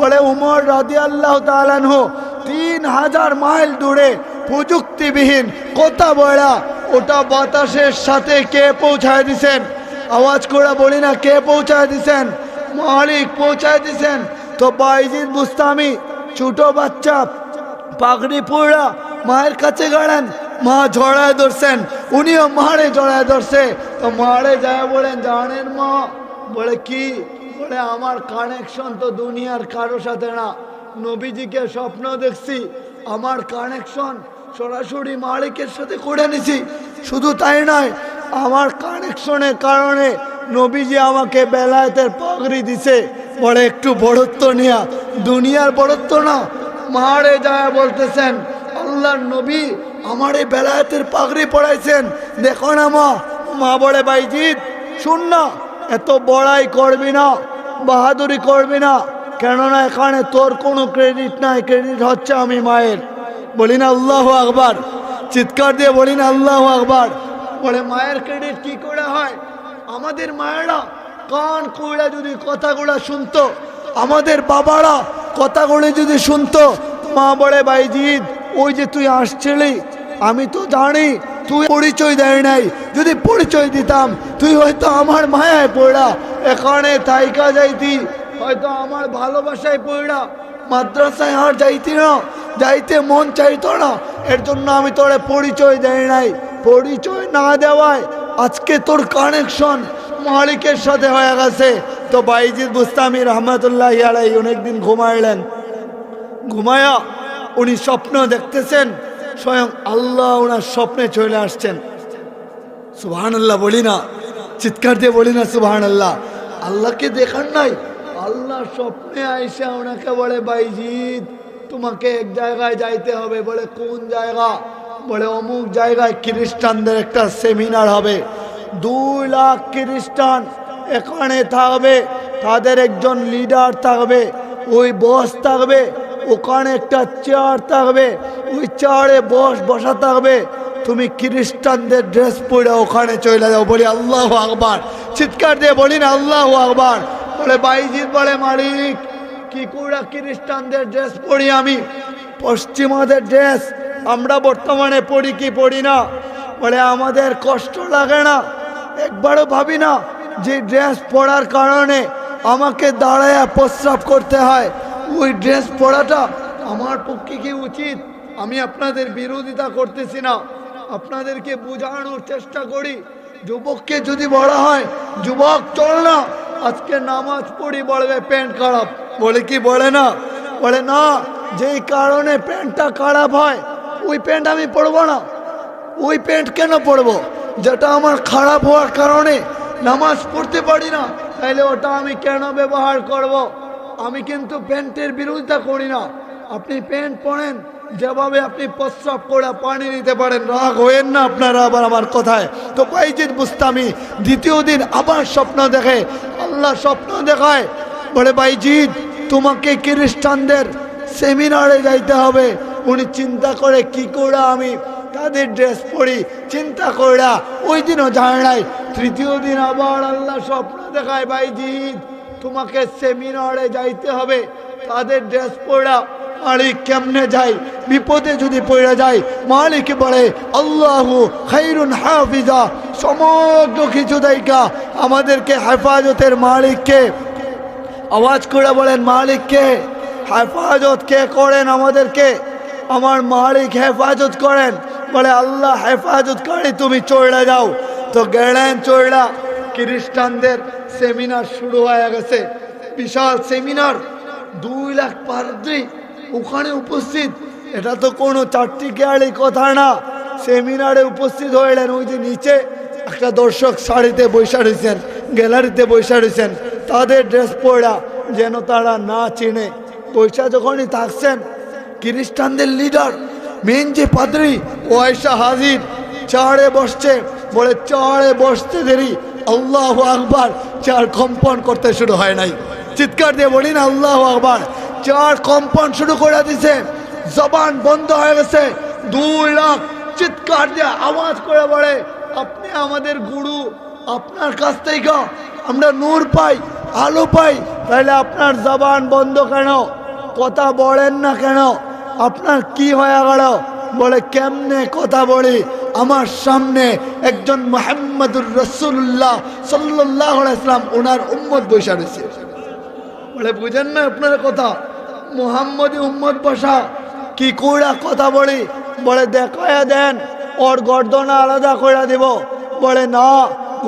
বলে উমর রাদিয়াল্লাহু তাআলা আনহু 3000 মাইল দূরে প্রযুক্তিবিহীন কথা বলা, ওটা বাতাসের সাথে কে পৌঁছায় দিছেন? আওয়াজ করে বলি না কে পৌঁছায় দিছেন? মালিক পৌঁছায় দিছেন। তো বাইজিদ বুস্তামি ছোট বাচ্চা পাগড়ি পড়া মায়ের কাছে গেলেন, মা জড়ায় ধরছেন, উনিও মারে জড়ায় ধরছে। তো মারে যায় বলেন জানেন মা? বলে কি? বলে আমার কানেকশন তো দুনিয়ার কারো সাথে না, নবীজিকে স্বপ্ন দেখছি, আমার কানেকশন সরাসরি মালিকের সাথে করে নিছি। শুধু তাই নয়, আমার কানেকশনের কারণে নবীজি আমাকে বেলায়েতের পাগড়ি দিছে। বলে একটু বড়ত্ব নেয়া, দুনিয়ার বড়ত্ব না। মারে যায় বলতেছেন আল্লাহর নবী আমার এই বেলায়েতের পাগড়ি পড়াইছেন, দেখো না মা। মা বলে বাইজিদ শুন না, এত বড়াই করবি না, বাহাদুরি করবি না, কেননা এখানে তোর কোনো ক্রেডিট নাই, ক্রেডিট হচ্ছে আমি মায়ের। বলি না আল্লাহু আকবার, চিৎকার দিয়ে বলি না আল্লাহু আকবার। বলে মায়ের ক্রেডিট কি করে হয়? আমাদের মায়েরা কান কইরা যদি কথাগুলো শুনতো, আমাদের বাবারা কথাগুলো যদি শুনতো। মা বলে বাইজিদ ওই যে তুই আসছিলি, আমি তো জানি তুই পরিচয় দেয় নাই, যদি পরিচয় দিতাম তুই হয়তো আমার মায়ায় পড়া এখানে থাইকা যাইতি, হয়তো আমার ভালোবাসায় পড়া মাদ্রাসায় আর যাইতি না, যাইতে মন চাইতো না, এর জন্য আমি তোরে পরিচয় দেয় নাই। পরিচয় না দেওয়ায় আজকে তোর কানেকশন মালিকের সাথে হয়ে গেছে। তো বাইজিদ বুস্তামি রহমতুল্লাহি আলাইহি অনেকদিন ঘুমাইলেন। ঘুমায়া উনি স্বপ্ন দেখতেছেন, স্বয়ং আল্লাহ ওনার স্বপ্নে চলে আসছেন। সুবহানাল্লাহ বলি না, চিৎকার দিয়ে বলি না সুবহানাল্লাহ। আল্লাহকে দেখার নাই, আল্লাহ স্বপ্নে আইসা ওনাকে বলে বাইজিদ তোমাকে এক জায়গায় যাইতে হবে। বলে কোন জায়গা? বলে অমুক জায়গায় খ্রিস্টানদের একটা সেমিনার হবে, 2 লাখ খ্রিস্টান এখানে থাকবে, তাদের একজন লিডার থাকবে, ওই বস থাকবে, ওখানে একটা চেয়ার থাকবে, ওই চেয়ারে বসা থাকবে, তুমি খ্রিস্টানদের ড্রেস পরে ওখানে চলে যাও। বলি আল্লাহু আকবার, চিৎকার দিয়ে বলি না আল্লাহু আকবার। বলে বাইজিদ বলে মালিক কি করে খ্রিস্টানদের ড্রেস পরি আমি? পশ্চিমাদের ড্রেস আমরা বর্তমানে পড়ি কি পড়ি না? বলে আমাদের কষ্ট লাগে না, একবারও ভাবি না যে ড্রেস পরার কারণে আমাকে দাঁড়ায় প্রস্রাব করতে হয়, ওই ড্রেস পরাটা আমার পক্ষে কি উচিত? আমি আপনাদের বিরোধিতা করতেছি না, আপনাদেরকে বোঝানোর চেষ্টা করি। যুবককে যদি বলা হয় যুবক চল না আজকে নামাজ পড়ি, বলবে প্যান্ট খারাপ। বলে কি বলে না? বলে না, যেই কারণে প্যান্টটা খারাপ হয় ওই প্যান্ট আমি পরবো না। ওই প্যান্ট কেন পরবো? যেটা আমার খারাপ হওয়ার কারণে নামাজ পড়তে পারি না, তাইলে ওটা আমি কেন ব্যবহার করব? আমি কিন্তু প্যান্টের বিরোধিতা করি না। আপনি প্যান্ট পরেন, যেভাবে আপনি প্রস্রাব করে পানি নিতে পারেন, রাগ হয়েন না আপনারা আবার আমার কথায়। তো বাইজিদ বুস্তামি দ্বিতীয় দিন আবার স্বপ্ন দেখে, আল্লাহ স্বপ্ন দেখায়, বলে বাইজিদ তোমাকে খ্রিস্টানদের সেমিনারে যাইতে হবে। উনি চিন্তা করে কি করে আমি তাদের ড্রেস পরি, চিন্তা করে ওই দিনও যায় নাই। তৃতীয় দিন আবার আল্লাহ স্বপ্ন দেখায়, বাইজিদ তোমাকে সেমিনারে যাইতে হবে, তাদের ড্রেস পরা। মালিক কেমনে যাই? বিপদে যদি পড়ে যায় মালিক বলে আল্লাহু খায়রুন হাফিজা, সমগ্র কিছু দায়িকা আমাদেরকে হেফাজতের মালিককে। আওয়াজ করে বলেন মালিককে হেফাজত কে করেন? আমাদেরকে আমার মালিক হেফাজত করেন। বলে আল্লাহ হেফাজত করে, তুমি চড়ে যাও। তো গেলেন চড়া, খ্রিস্টানদের সেমিনার শুরু হয়ে গেছে, বিশাল সেমিনার, 2 লাখ পাদ্রী ওখানে উপস্থিত। এটা তো কোনো চারটিকেয়ালি কথা না। সেমিনারে উপস্থিত হইলেন, ওই যে নিচে একটা দর্শক সারিতে বৈশা রয়েছেন, গ্যালারিতে বৈশা রয়েছেন, তাদের ড্রেস পরা যেন তারা না চিনে। বৈশা যখনই থাকছেন, খ্রিস্টানদের লিডার মেন যে পাদ্রী ও আয়সা হাজির, চারে বসছে। বলে চারে বসতে দেরি আল্লাহু আকবার, চার কম্পন করতে শুরু হয় নাই। চিৎকার দিয়ে বলি না আল্লাহু আকবার। চার কম্পন শুরু করে দিছে, জবান বন্ধ হয়ে গেছে। 2 লাখ চিৎকার দিয়ে আওয়াজ করে বলে আপনি আমাদের গুরু, আপনার কাছ থেকে আমরা নূর পাই, আলো পাই, তাহলে আপনার জবান বন্ধ কেন? কথা বলেন না কেন? আপনার কি হয়ে গেল? বলে কেমনে কথা বলি? আমার সামনে একজন মুহাম্মদুর রাসূলুল্লাহ সাল্লাল্লাহু আলাইহি ওয়াসাল্লাম ওনার উম্মত বসে রয়েছে। বলে বুঝেন না আপনার কথা? মুহাম্মদি উম্মত বসা, কি করে কথা বলি? বলে দেখায়া দেন, ওর গর্দনা আলাদা করে দিব। বলে না,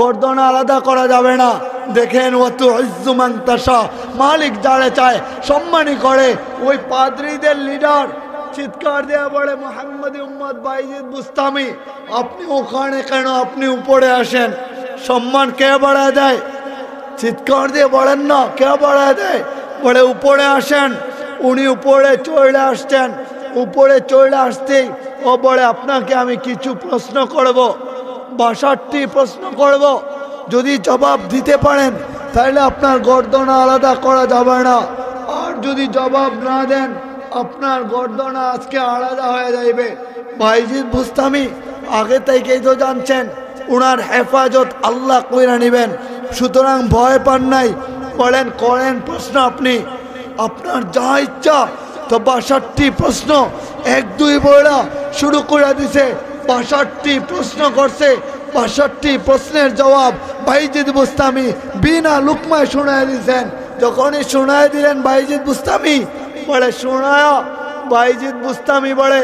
গর্দনা আলাদা করা যাবে না। দেখেন ওয়াতু ইজ্জু মান তাশা, মালিক যারে চায় সম্মানই করে। ওই পাদ্রীদের লিডার চিৎকার দেয়া বলে মুহাম্মদি উম্মত বাইজিদ বুস্তামি, আপনি ওখানে কেন? আপনি উপরে আসেন। সম্মান কে বাড়ায় দেয়? চিৎকার দিয়ে বলেন না কে বাড়ায় দেয়? বলে উপরে আসেন। উনি উপরে চলে আসছেন। উপরে চলে আসতেই ও বলে আপনাকে আমি কিছু প্রশ্ন করব, 62টি প্রশ্ন করব, যদি জবাব দিতে পারেন তাহলে আপনার গর্দনা আলাদা করা যাবে না, আর যদি জবাব না দেন আপনার গর্দনা আজকে আলাদা হয়ে যাইবে। বাইজিদ বুস্তামি আগে থেকেই তো জানছেন ওনার হেফাজত আল্লাহ কইরা নেবেন, সুতরাং ভয় পান নাই। বলেন করেন প্রশ্ন আপনি, আপনার যা ইচ্ছা। তো 62টি প্রশ্ন 1-2 বইরা শুরু করে দিছে। 62টি প্রশ্ন করছে, 62টি প্রশ্নের জবাব বাইজিদ বুস্তামি বিনা লুকমায় শোনায় দিয়েছেন। যখনই শোনায় দিলেন বাইজিদ বুস্তামি, বলে শোনায়া বাইজিদ বুস্তামি বলে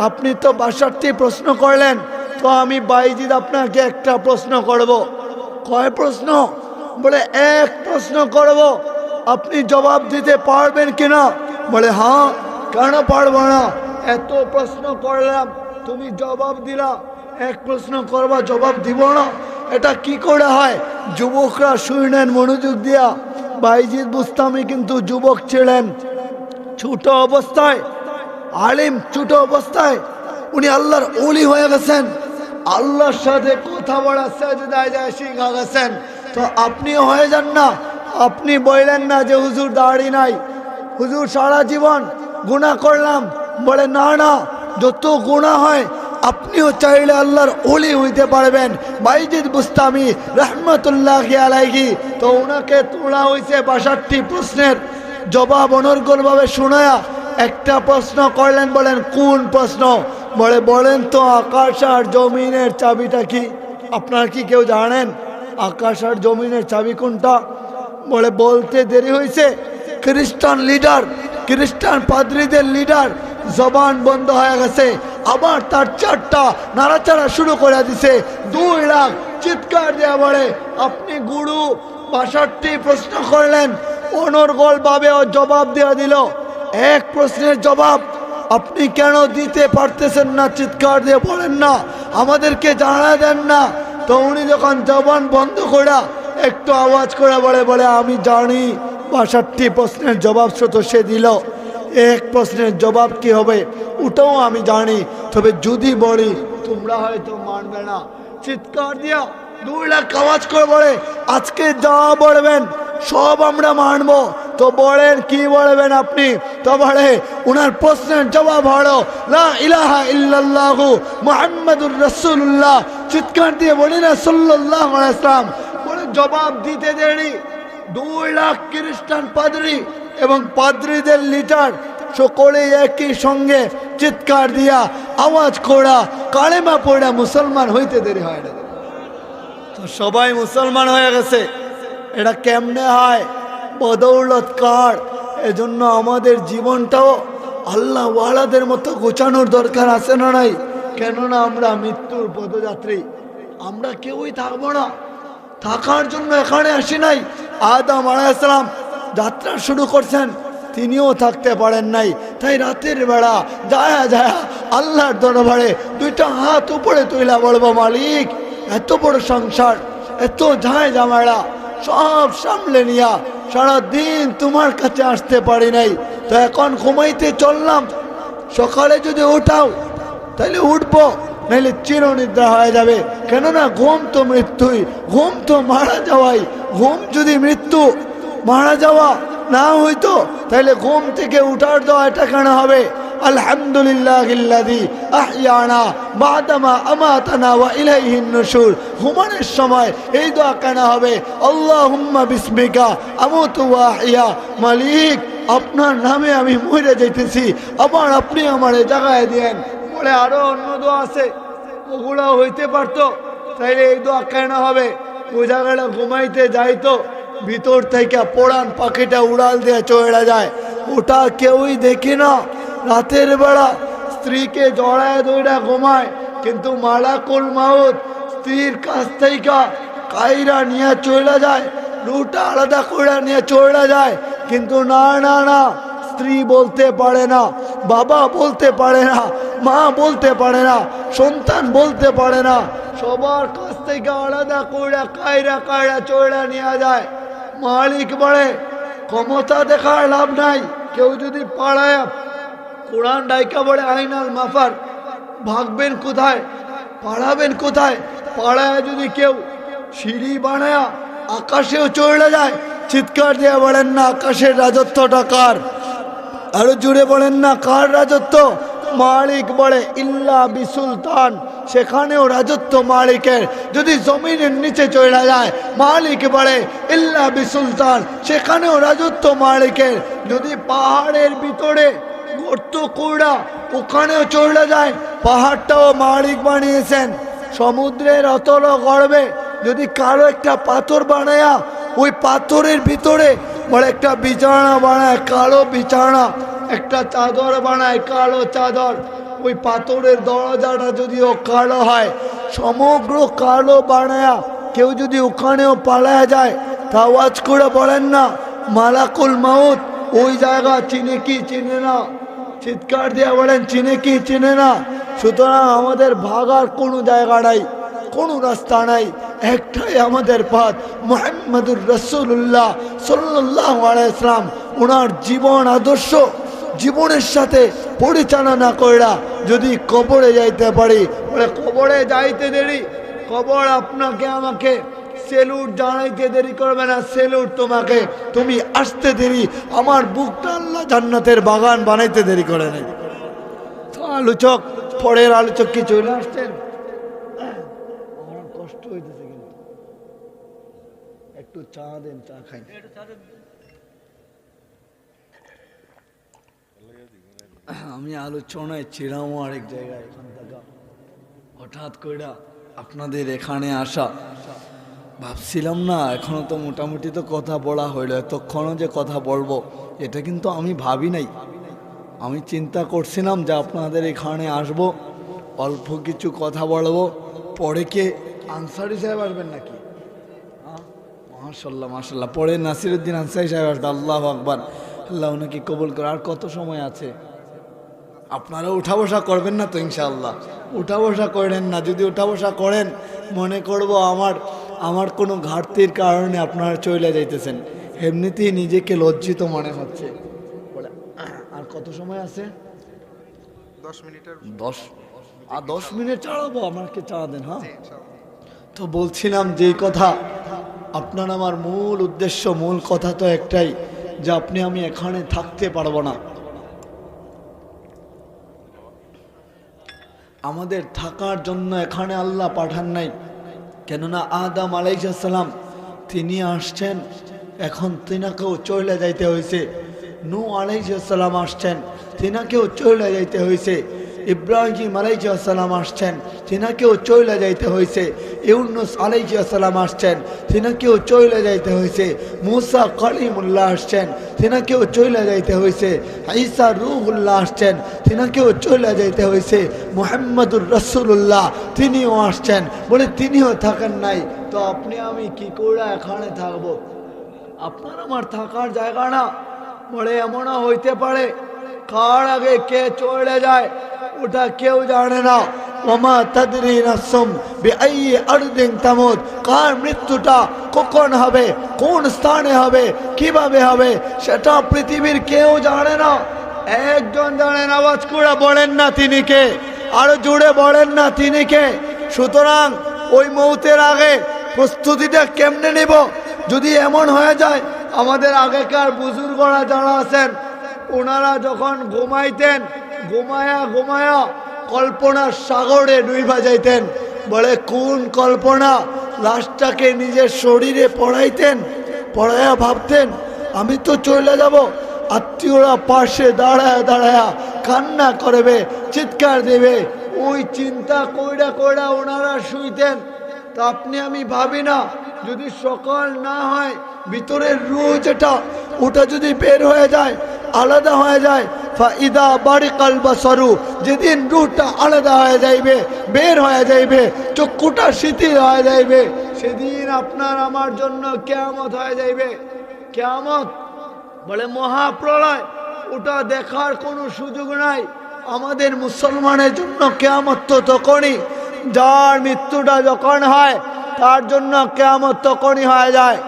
আপনি তো 62টি প্রশ্ন করলেন, তো আমি বাইজিদ আপনাকে একটা প্রশ্ন করব। কয় প্রশ্ন? বলে 1 প্রশ্ন করব, আপনি জবাব দিতে পারবেন কিনা? বলে হ্যাঁ, কেন পারবো না? এত প্রশ্ন করলাম, তুমি জবাব দিলা, এক প্রশ্ন করবা জবাব দিব না, এটা কি করে হয়? যুবকরা শুনেন মনোযোগ দিয়া। বাইজিদ বুস্তামি কিন্তু যুবক ছিলেন, ছোট অবস্থায় আলিম, ছোট অবস্থায় উনি আল্লাহর ওলি হয়ে গেছেন, আল্লাহর সাথে কথা বলা সাজদায় যায় শিখা গেছেন। তো আপনিও হয়ে যান না। আপনি বললেন না যে হুজুর দাড়ি নাই, হুজুর সারা জীবন গুনাহ করলাম, বলে না না, যত গুনাহ হয় আপনিও চাইলে আল্লাহর ওলি হইতে পারবেন। বাইজিদ বুস্তামি রহমতুল্লাহি আলাইহি, তো ওনাকে তোলা হয়েছে 62টি প্রশ্নের জবাব অনর্গলভাবে শোনায়া। একটা প্রশ্ন করলেন, বলেন কোন প্রশ্ন? বলেন তো আকাশ আর জমিনের চাবিটা কি? আপনার কি কেউ জানেন আকাশ আর জমিনের চাবি কোনটা? বলতে দেরি হয়েছে। খ্রিস্টান লিডার, খ্রিস্টান পাদ্রীদের লিডার জবান বন্ধ হয়ে গেছে, আবার তার চারটা নাড়াচাড়া শুরু করে দিছে। 2 লাখ চিৎকার দেওয়া বলে আপনি গুরু 62টি প্রশ্ন করলেন, অনর্গল ভাবে ও জবাব দেওয়া দিল। এক প্রশ্নের জবাব আপনি কেন দিতে পারতেছেন না? চিৎকার দিয়ে বলেন না, আমাদেরকে জানা দেন না। তো উনি যখন জবান বন্ধ করা একটু আওয়াজ করে বলে আমি জানি 62টি প্রশ্নের জবাব শুধু সে দিল, এক প্রশ্নের জবাব কি হবে ওটাও আমি জানি, তবে যদি বলি তোমরা হয়তো মানবে না। চিৎকার দিয়া 2 লাখ আওয়াজ করে বলে আজকে যা বলবেন সব আমরা মানবো। তো বলেন কি বলবেন আপনি? তো বলে উনার প্রশ্নের জবাব হলো লা ইলাহা ইল্লাল্লাহু মুহাম্মাদুর রাসূলুল্লাহ। চিৎকার দিয়ে বলি না সাল্লাল্লাহু আলাইহি ওয়াসাল্লাম। বলে জবাব দিতে দেরি। 2 লাখ খ্রিস্টান পাদ্রী এবং পাদ্রীদের লিডার সকলে একই সঙ্গে চিৎকার দিয়া আওয়াজ করা কালেমা পড়া মুসলমান হইতে দেরি হয় না। তো সবাই মুসলমান হয়ে গেছে। এটা কেমনে হয়? বদৌলত কার। এজন্য আমাদের জীবনটাও আল্লাহ ওয়ালাদের মতো গোছানোর দরকার আছে না নাই? কেননা আমরা মৃত্যুর পদযাত্রী, আমরা কেউই থাকবো না, থাকার জন্য এখানে আসি নাই। আদম আলাইহিস সালাম যাত্রা শুরু করছেন, তিনিও থাকতে পারেন নাই, তাই রাতের বেলা যায় আল্লাহর দরবারে 2টা হাত উপরে তুইলা বলবো মালিক এত বড় সংসার, এত জামাইড়া সব সামলে নিয়া সারাদিন তোমার কাছে আসতে পারি নাই, তো এখন ঘুমাইতে চললাম, সকালে যদি উঠাও তাহলে উঠবো, নাহলে চিরনিদ্রা হয়ে যাবে। কেননা ঘুম তো মৃত্যুই, ঘুম তো মারা যাওয়াই। ঘুম যদি মৃত্যু মারা যাওয়া না হইতো তাহলে ঘুম থেকে উঠার দোয়া এটা কেন হবে? আলহামদুলিল্লাহিল্লাযী আহইয়ানা বাদামা আমাতানা ওয়া ইলাইহিন নুশুর। ঘুমানোর সময় এই দোয়া কেন হবে? আল্লাহুম্মা বিসমিকা আমুতু ওয়া আহইয়া। মালিক আপনার নামে আমি মরে যাইতেছি, আবার আপনি আমার জায়গায় দেন। বলে আরো অন্য দোয়া আছে, ওগুলো হইতে পারতো, তাইলে এই দোয়া কেন হবে? বোঝা গেল ঘুমাইতে যাইতো, ভিতর থেকে পোড়ান পাখিটা উড়াল দিয়ে চলে যায়, ওটা কেউই দেখি না। রাতের বেলা স্ত্রীকে জড়ায় দৌড়া ঘুমায়, কিন্তু মালাকুল মাউত স্ত্রীর কাছ থেকে কাইরা নিয়ে চলে যায়, রুটা আলাদা করে নিয়ে চলে যায়। কিন্তু না না না, স্ত্রী বলতে পারে না, বাবা বলতে পারে না, মা বলতে পারে না, সন্তান বলতে পারে না, সবার কাছ থেকে আলাদা করে কায়রা চড়া নিয়ে যায়। মালিক বলে ক্ষমতা দেখার লাভ নাই, কেউ যদি পাড়ায় কোরআন ডাইকা বলে আইনাল মাফার, ভাগবেন কোথায়, পাড়াবেন কোথায়? পাড়ায় যদি কেউ সিঁড়ি বানায়া আকাশেও চড়ে যায়, চিৎকার দিয়ে বলেন না আকাশের রাজত্বটা কার? আরো জুড়ে বলেন না কার রাজত্ব? মালিক বলে ইল্লা বিসুলতান, সেখানেও রাজত্ব মালিকের। যদি জমিনের নিচে চলে যায়, মালিক বলে ইল্লা বিসুলতান, সেখানেও রাজত্ব মালিকের। যদি পাহাড়ের ভিতরে গর্ত কুড়া, ওখানেও চলে যায়, পাহাড়টাও মালিক বানিয়েছেন। সমুদ্রের অতল গর্বে যদি কারো একটা পাথর বানায়া ওই পাথরের ভিতরে বলে একটা বিছানা বানায়, কালো বিছানা, একটা চাদর বানায়, কালো চাদর, ওই পাথরের দরজাটা যদিও কালো হয়, সমগ্র কালো বানায়া কেউ যদি ওখানেও পালায়া যায়, তা আওয়াজ করে বলেন না মালাকুল মাউত ওই জায়গা চিনে কি চিনে না? চিৎকার দিয়ে বলেন চিনে কি চিনে না? সুতরাং আমাদের ভাগার কোনো জায়গা নাই, কোনো রাস্তা নাই, একটাই আমাদের পথ মুহাম্মদুর রাসূলুল্লাহ সাল্লাল্লাহু আলাইহি ওয়াসাল্লাম। ওনার জীবন আদর্শ জীবনের সাথে পরিচালনা কইরা যদি কবরে যাইতে পারি, বলে কবরে যাইতে দেরি, কবর আপনাকে আমাকে সেলুট জানাইতে দেরি করবে না, সেলুট তোমাকে, তুমি আসতে দেরি, আমার বুকটা আল্লাহ জান্নাতের বাগান বানাইতে দেরি করে নাই। তো আলোচক, পরের আলোচক কি চলে আসছেন? আমার কষ্ট হইতেছে, কিন্তু একটু চা দেন, চা খাই। আমি আলোচনায় ছিলাম আরেক জায়গায়, এখান থেকে হঠাৎ কইরা আপনাদের এখানে আসা, ভাবছিলাম না এখনো তো মোটামুটি তো কথা বলা হইলো, এতক্ষণও যে কথা বলবো এটা কিন্তু আমি ভাবি নাই। আমি চিন্তা করছিলাম যে আপনাদের এখানে আসবো, অল্প কিছু কথা বলবো, পরে কে আনসারি সাহেব আসবেন নাকি? মাশাল্লাহ মাশাল্লাহ, পরে নাসিরউদ্দিন আনসারি সাহেব আসবে। আল্লাহু আকবার, আল্লাহ ওনাকে কবুল করে। আর কত সময় আছে? আপনারা উঠা বসা করবেন না তো? ইনশাআল্লাহ উঠা বসা করেন না, যদি উঠা বসা করেন মনে করব আমার কোনো ঘাটতির কারণে আপনারা চলে যাইতেছেন, এমনিতেই নিজেকে লজ্জিত মনে হচ্ছে। বলে আর কত সময় আছে? 10 মিনিটের 10 মিনিট চালাবো, আমাকে চা দেন। হ্যাঁ, তো বলছিলাম যেই কথা, আপনার আমার মূল উদ্দেশ্য, মূল কথা তো একটাই, যে আপনি আমি এখানে থাকতে পারবো না। আমাদের থাকার জন্য এখানে আল্লাহ পাঠান নাই, কেননা আদম আলাইহিস সালাম তিনি আসছেন, এখন তিনাকেও চলে যাইতে হয়েছে। নূহ আলাইহিস সালাম আসছেন, তিনাকেও চলে যাইতে হয়েছে। ইব্রাহিম আলাইহিস সালাম আসছেন, তিনাকেও চলে যাইতে হয়েছে। ইউনুস আলাইহিস সালাম আসছেন, তিনাকেও চলে যাইতে হয়েছে। মুসা কালিমুল্লাহ আসছেন, তিনাকেও চলে যাইতে হয়েছে। ঈসা রূহুল্লাহ আসছেন, তিনাকেও চলে যাইতে হয়েছে। মুহাম্মদুর রাসূলুল্লাহ তিনিও আসছেন, বলে তিনিও থাকেন নাই, তো আপনি আমি কি করে এখানে থাকবো? আপনার আমার থাকার জায়গা না। বলে এমনও হইতে পারে কার আগে কে চলে যায় ওটা কেউ জানে না। ওমা তাদরি নাফসুম বিআই আরদিন তামুত, কার মৃত্যুটা কখন হবে, কোন স্থানে হবে, কিভাবে হবে, সেটা পৃথিবীর কেউ জানে না। একজন জানেন, আওয়াজ করে বলেন না তিনি কে, আরো জুড়ে বলেন না তিনি কে। সুতরাং ওই মৌতের আগে প্রস্তুতিটা কেমনে নেব? যদি এমন হয়ে যায়, আমাদের আগেকার বুজুর্গরা যারা আছেন, ওনারা যখন ঘুমাইতেন, ঘুমায়া কল্পনার সাগরে ডুইবা যাইতেন। বলে কোন কল্পনা? লাশটাকে নিজের শরীরে পড়াইয়া ভাবতেন আমি তো চলে যাব। আত্মীয়রা পাশে দাঁড়ায়া কান্না করবে, চিৎকার দেবে, ওই চিন্তা কইরা ওনারা শুইতেন। তা আপনি আমি ভাবি না, যদি সকাল না হয়, ভিতরের রূহ যেটা ওটা যদি বের হয়ে যায়, আলাদা হয়ে যায়, ফাইদা বারিকাল বাসারু, যেদিন রূহটা আলাদা হয়ে যাইবে, বের হয়ে যাইবে, চক্ষুটা শিথিল হয়ে যাইবে, সেদিন আপনার আমার জন্য কিয়ামত হয়ে যাইবে। কিয়ামত বলে মহাপ্রলয়, ওটা দেখার কোনো সুযোগ নাই। আমাদের মুসলমানের জন্য কিয়ামত তো তখনই, যার মৃত্যুটা যখন হয় তার জন্য কিয়ামত তখনই হয়ে যায়।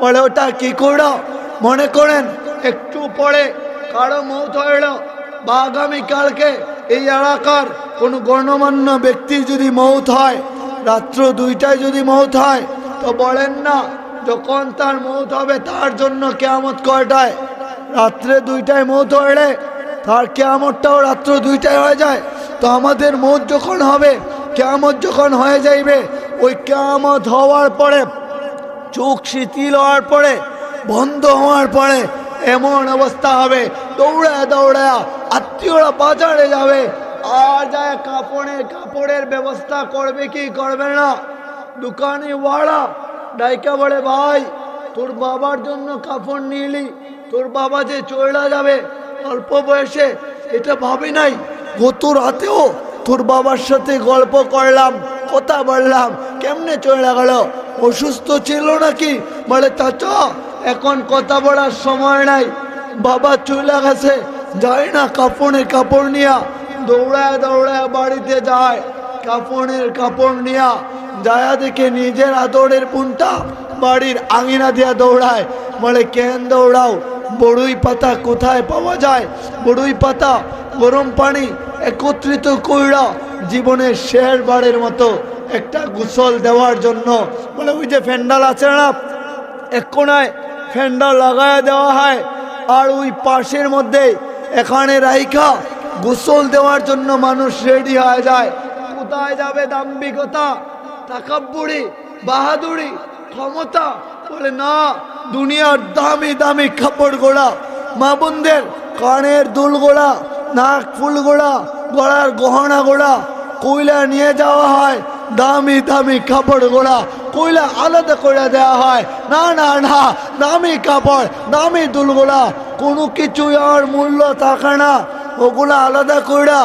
বলে ওটা কি করো? মনে করেন একটু পরে কারো মৌত হইল, বা আগামীকালকে এই এলাকার কোনো গণ্যমান্য ব্যক্তির যদি মৌত হয়, রাত্র 2টায় যদি মৌত হয়, তো বলেন না যখন তার মৌত হবে তার জন্য কিয়ামত কয়টায়? রাত্রে 2টায় মৌত হইলে তার কিয়ামতটাও রাত্র 2টায় হয়ে যায়। তো আমাদের মৌত যখন হবে, কিয়ামত যখন হয়ে যাইবে, ওই কিয়ামত হওয়ার পরে, চোখ শিথিল হওয়ার পরে, বন্ধ হওয়ার পরে এমন অবস্থা হবে, দৌড়ায়া আত্মীয়রা বাজারে যাবে, আর যায় কাপড়ের ব্যবস্থা করবে কি করবে না। দোকানে ওয়াড়া ডাইকা বলে, ভাই তোর বাবার জন্য কাপড় নিলি, তোর বাবা যে চলে যাবে অল্প বয়সে, এটা ভাবি নাই। গত রাতেও তোর বাবার সাথে গল্প করলাম, কথা বললাম, কেমনে চলে গেল, অসুস্থ ছিল নাকি? বলে চাচা এখন কথা বলার সময় নাই, বাবা চলে গেছে, যাই না কাপড় নিয়া দৌড়ায় দৌড়ায় বাড়িতে যায়, কাপড়ের কাপড় নিয়া যায়া দেখে নিজের আদরের বোনটা বাড়ির আঙিনা দিয়া দৌড়ায়। বলে কেন দৌড়াও? বড়ই পাতা কোথায় পাওয়া যায়? বড়ই পাতা গরম পানি একত্রিত কইরা জীবনের শেষবারের মতো একটা গোসল দেওয়ার জন্য। বলে ওই যে ফ্যান্ডাল আছে না, এক কোনায় ফ্যান্ডাল লাগায় দেওয়া হয়, আর ওই পাশের মধ্যে এখানে রাইখা গোসল দেওয়ার জন্য মানুষ রেডি হয়ে যায়। কোথায় যাবে? দাম্ভিকতা, তাকাব্বুরি, বাহাদুরি, ক্ষমতা। বলে না, দুনিয়ার দামি দামি কাপড় গোড়া, মা বোনদের কানের দুল গোড়া, নাক ফুল গোড়া, গলার গহনা গোড়া কইলা নিয়ে যাওয়া হয়। দামি দামি কাপড় গোড়া কইলা আলাদা করে দেওয়া হয়। না না না, দামি কাপড় দামি দুলগোলা কোনো কিছুই আর মূল্য থাকে না। ওগুলা আলাদা কইরা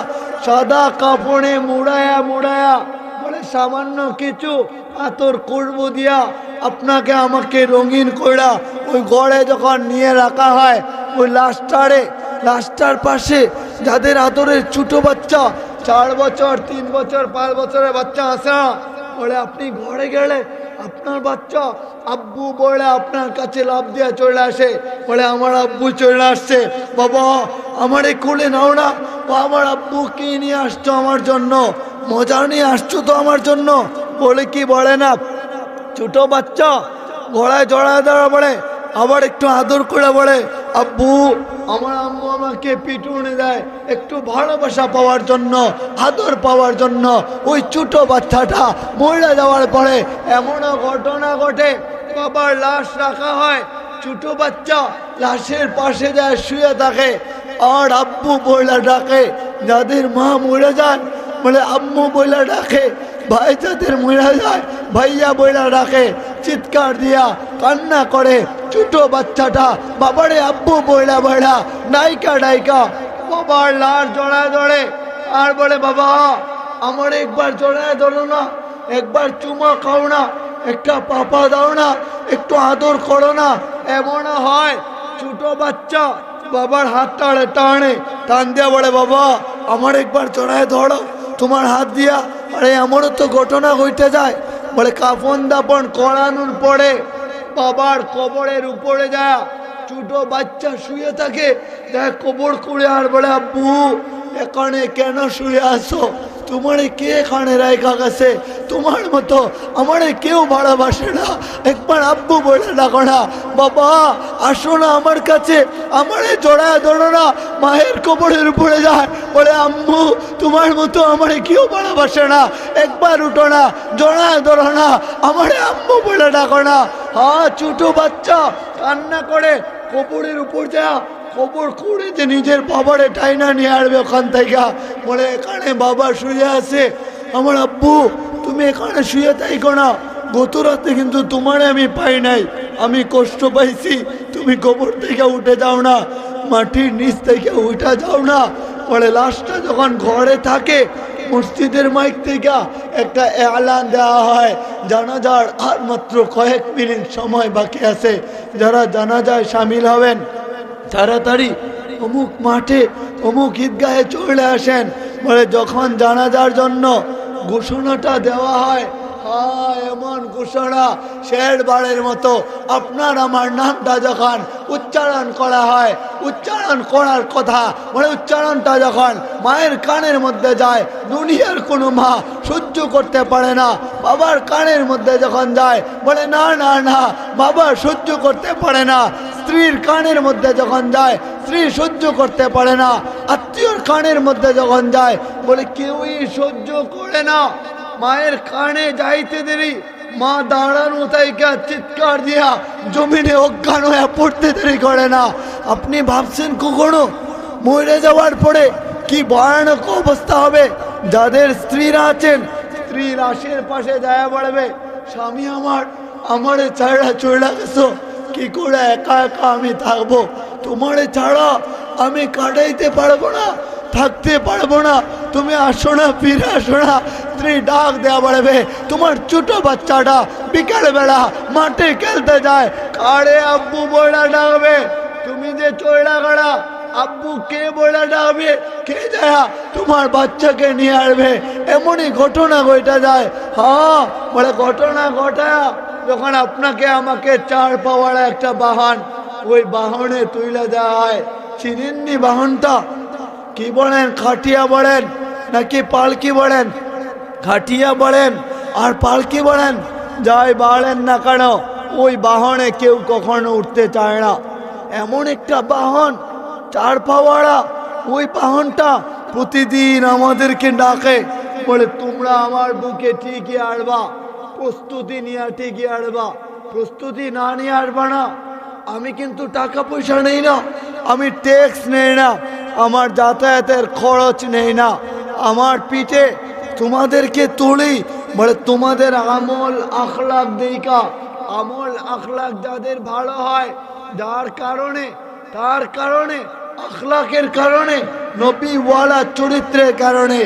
সাদা কাপড়ে মুড়ায়া মুড়ায়া বলে সামান্য কিছু আতর করব দিয়া আপনাকে আমাকে রঙিন কইরা ওই গড়ে যখন নিয়ে রাখা হয়, ওই লাস্টার পাশে যাদের আদরের ছোট বাচ্চা 4 বছর 3 বছর 5 বছরের বাচ্চা আছে না, বলে আপনি ঘরে গেলে আপনার বাচ্চা আব্বু বলে আপনার কাছে লাভ দিয়ে চলে আসে। বলে আমার আব্বু চলে আসছে, বাবা আমারে কোলে নাও না। আমার আব্বু কি নিয়ে আসছো আমার জন্য? মজা নিয়ে আসছো তো আমার জন্য। বলে কি বলে না, ছোট বাচ্চা গলায় জড়ায় দেওয়া বলে, আবার একটু আদর করে বলে আব্বু, আমার আম্মু আমাকে পিটুনি দেয় একটু ভালোবাসা পাওয়ার জন্য, আদর পাওয়ার জন্য। ওই ছোট বাচ্চাটা মরে যাওয়ার পরে এমনও ঘটনা ঘটে, বাবার লাশ রাখা হয়, ছোট বাচ্চা লাশের পাশে যায় শুয়ে থাকে, আর আব্বু বইলা ডাকে। যাদের মা মরে যায় বলে আম্মু বইলা ডাকে, ভাই যাদের মরে যায় ভাইয়া বইলা ডাকে। চিৎকার দিয়া কান্না করে ছোট বাচ্চাটা বাবারে আব্বু বইলা বইলা নাইকা ডাইকা বাবার লাশ জড়ায় ধরে, আর বলে বাবা আমার একবার জড়ায় ধরো না, একবার চুমা খাও না, একটা পাপা দাও না, একটু আদর করো না। এমন হয় ছোট বাচ্চা বাবার হাত টান দিয়া বলে বাবা আমার একবার জড়ায় ধরো তোমার হাত দিয়া। আরে এমনও তো ঘটনা হইতে যায়। বলে কাফন দাপন করানোর পরে বাবার কবরের উপরে যায় ছোট বাচ্চা শুয়ে থাকে, দেখ কবর করে, আর বলে আব্বু এখানে কেন শুয়ে আসো? তোমারে কে এখানে রাখা গেছে? তোমার মতো আমারে কেউ ভালোবাসে না, একবার আব্বু বলে ডাকো না। বাবা আসো না আমার কাছে, আমারে জড়ায় ধরো না। মায়ের কবরের উপরে যায়, বলে আম্মু তোমার মতো আমারে কেউ ভালোবাসে না, একবার উঠো না, জড়ায় ধরো না, আমারে আম্মু বলে ডাকো না। হ্যাঁ ছোট বাচ্চা কান্না করে কবরের উপর যা কবর করে যে নিজের বাবারে টাইনা নিয়ে আসবে ওখান থেকে। বলে এখানে বাবা শুয়ে আছে, আমার আব্বু তুমি এখানে শুয়ে থাইকো না, গত রাতে কিন্তু তোমারে আমি পাই নাই, আমি কষ্ট পাইছি, তুমি কবর থেকে উঠে যাও না, মাটির নিচ থেকে উঠে যাও না। বলে লাশটা যখন ঘরে থাকে মসজিদের মাইক থেকে একটা এলান দেওয়া হয়, জানাজার আর মাত্র কয়েক মিনিট সময় বাকি আছে, যারা জানাজায় সামিল হবেন তাড়াতাড়ি অমুক মাঠে অমুক ঈদগাহে চলে আসেন। বলে যখন জানাজার জন্য ঘোষণাটা দেওয়া হয়, হ্যাঁ এমন ঘোষণা শেষবারের মতো আপনার আমার নামটা যখন উচ্চারণ করা হয়, উচ্চারণ করার কথা মানে উচ্চারণটা যখন মায়ের কানের মধ্যে যায়, দুনিয়ার কোনো মা সহ্য করতে পারে না। বাবার কানের মধ্যে যখন যায় বলে না না না, বাবা সহ্য করতে পারে না। স্ত্রীর কানের মধ্যে যখন যায় স্ত্রী সহ্য করতে পারে না। আত্মীয়র কানের মধ্যে যখন যায় বলে কেউই সহ্য করে না। মায়ের কানে যাইতে দেরি মা দাঁড়ানো তাইকা চিৎকার দিয়া জমিনে অজ্ঞান হয়ে পড়তে দেরি করে না। আপনি ভাবছেন কখনো মরে যাওয়ার পরে কি ভয়ানক অবস্থা হবে? যাদের স্ত্রীরা আছেন স্ত্রীর লাশের পাশে যায় বলবে স্বামী আমারে ছাড়া চলে গেছো, কি করে একা একা আমি থাকবো? তোমারে ছাড়া আমি কাটাইতে পারবো না, থাকতে পারবো না, তুমি আসো না, ফিরে আসো না। স্ত্রী ডাক দেওয়া বাড়বে, তোমার ছোট বাচ্চাটা বিকালবেলা মাঠে খেলতে যায়, কারে আব্বু বইলা ডাকবে, তুমি যে চৈড়া গড়া আব্বু কে বলে ডাকবে, কে যায় তোমার বাচ্চাকে নিয়ে আসবে, এমনই ঘটনা ঘটা যায়। হ্যাঁ বলে ঘটনা ঘটায়া যখন আপনাকে আমাকে 4 পাওয়ার একটা বাহন, ওই বাহনে তুইলা যায়। চিনেননি বাহনটা কি বলেন? খাটিয়া বলেন নাকি পালকি বলেন? খাটিয়া বলেন আর পালকি বলেন, যাই বলেন না কেন, ওই বাহনে কেউ কখনো উঠতে চায় না। এমন একটা বাহন 4 পাওয়ারা, ওই বাহনটা প্রতিদিন আমাদেরকে ডাকে, বলে তোমরা আমার বুকে ঠিকই আসবা, প্রস্তুতি নিয়ে ঠিকই আসবা, প্রস্তুতি না নিয়ে আসবা না। আমি কিন্তু টাকা পয়সা নেই না, আমি ট্যাক্স নেই না, আমার যাতায়াতের খরচ নেই না, আমার পিঠে তোমাদেরকে তুলি, বলে তোমাদের আমল আখলাক দেখা, আমল আখলাক যাদের ভালো হয়, যার কারণে তার কারণে আখলাকের কারণে নবীওয়ালা চরিত্রের কারণে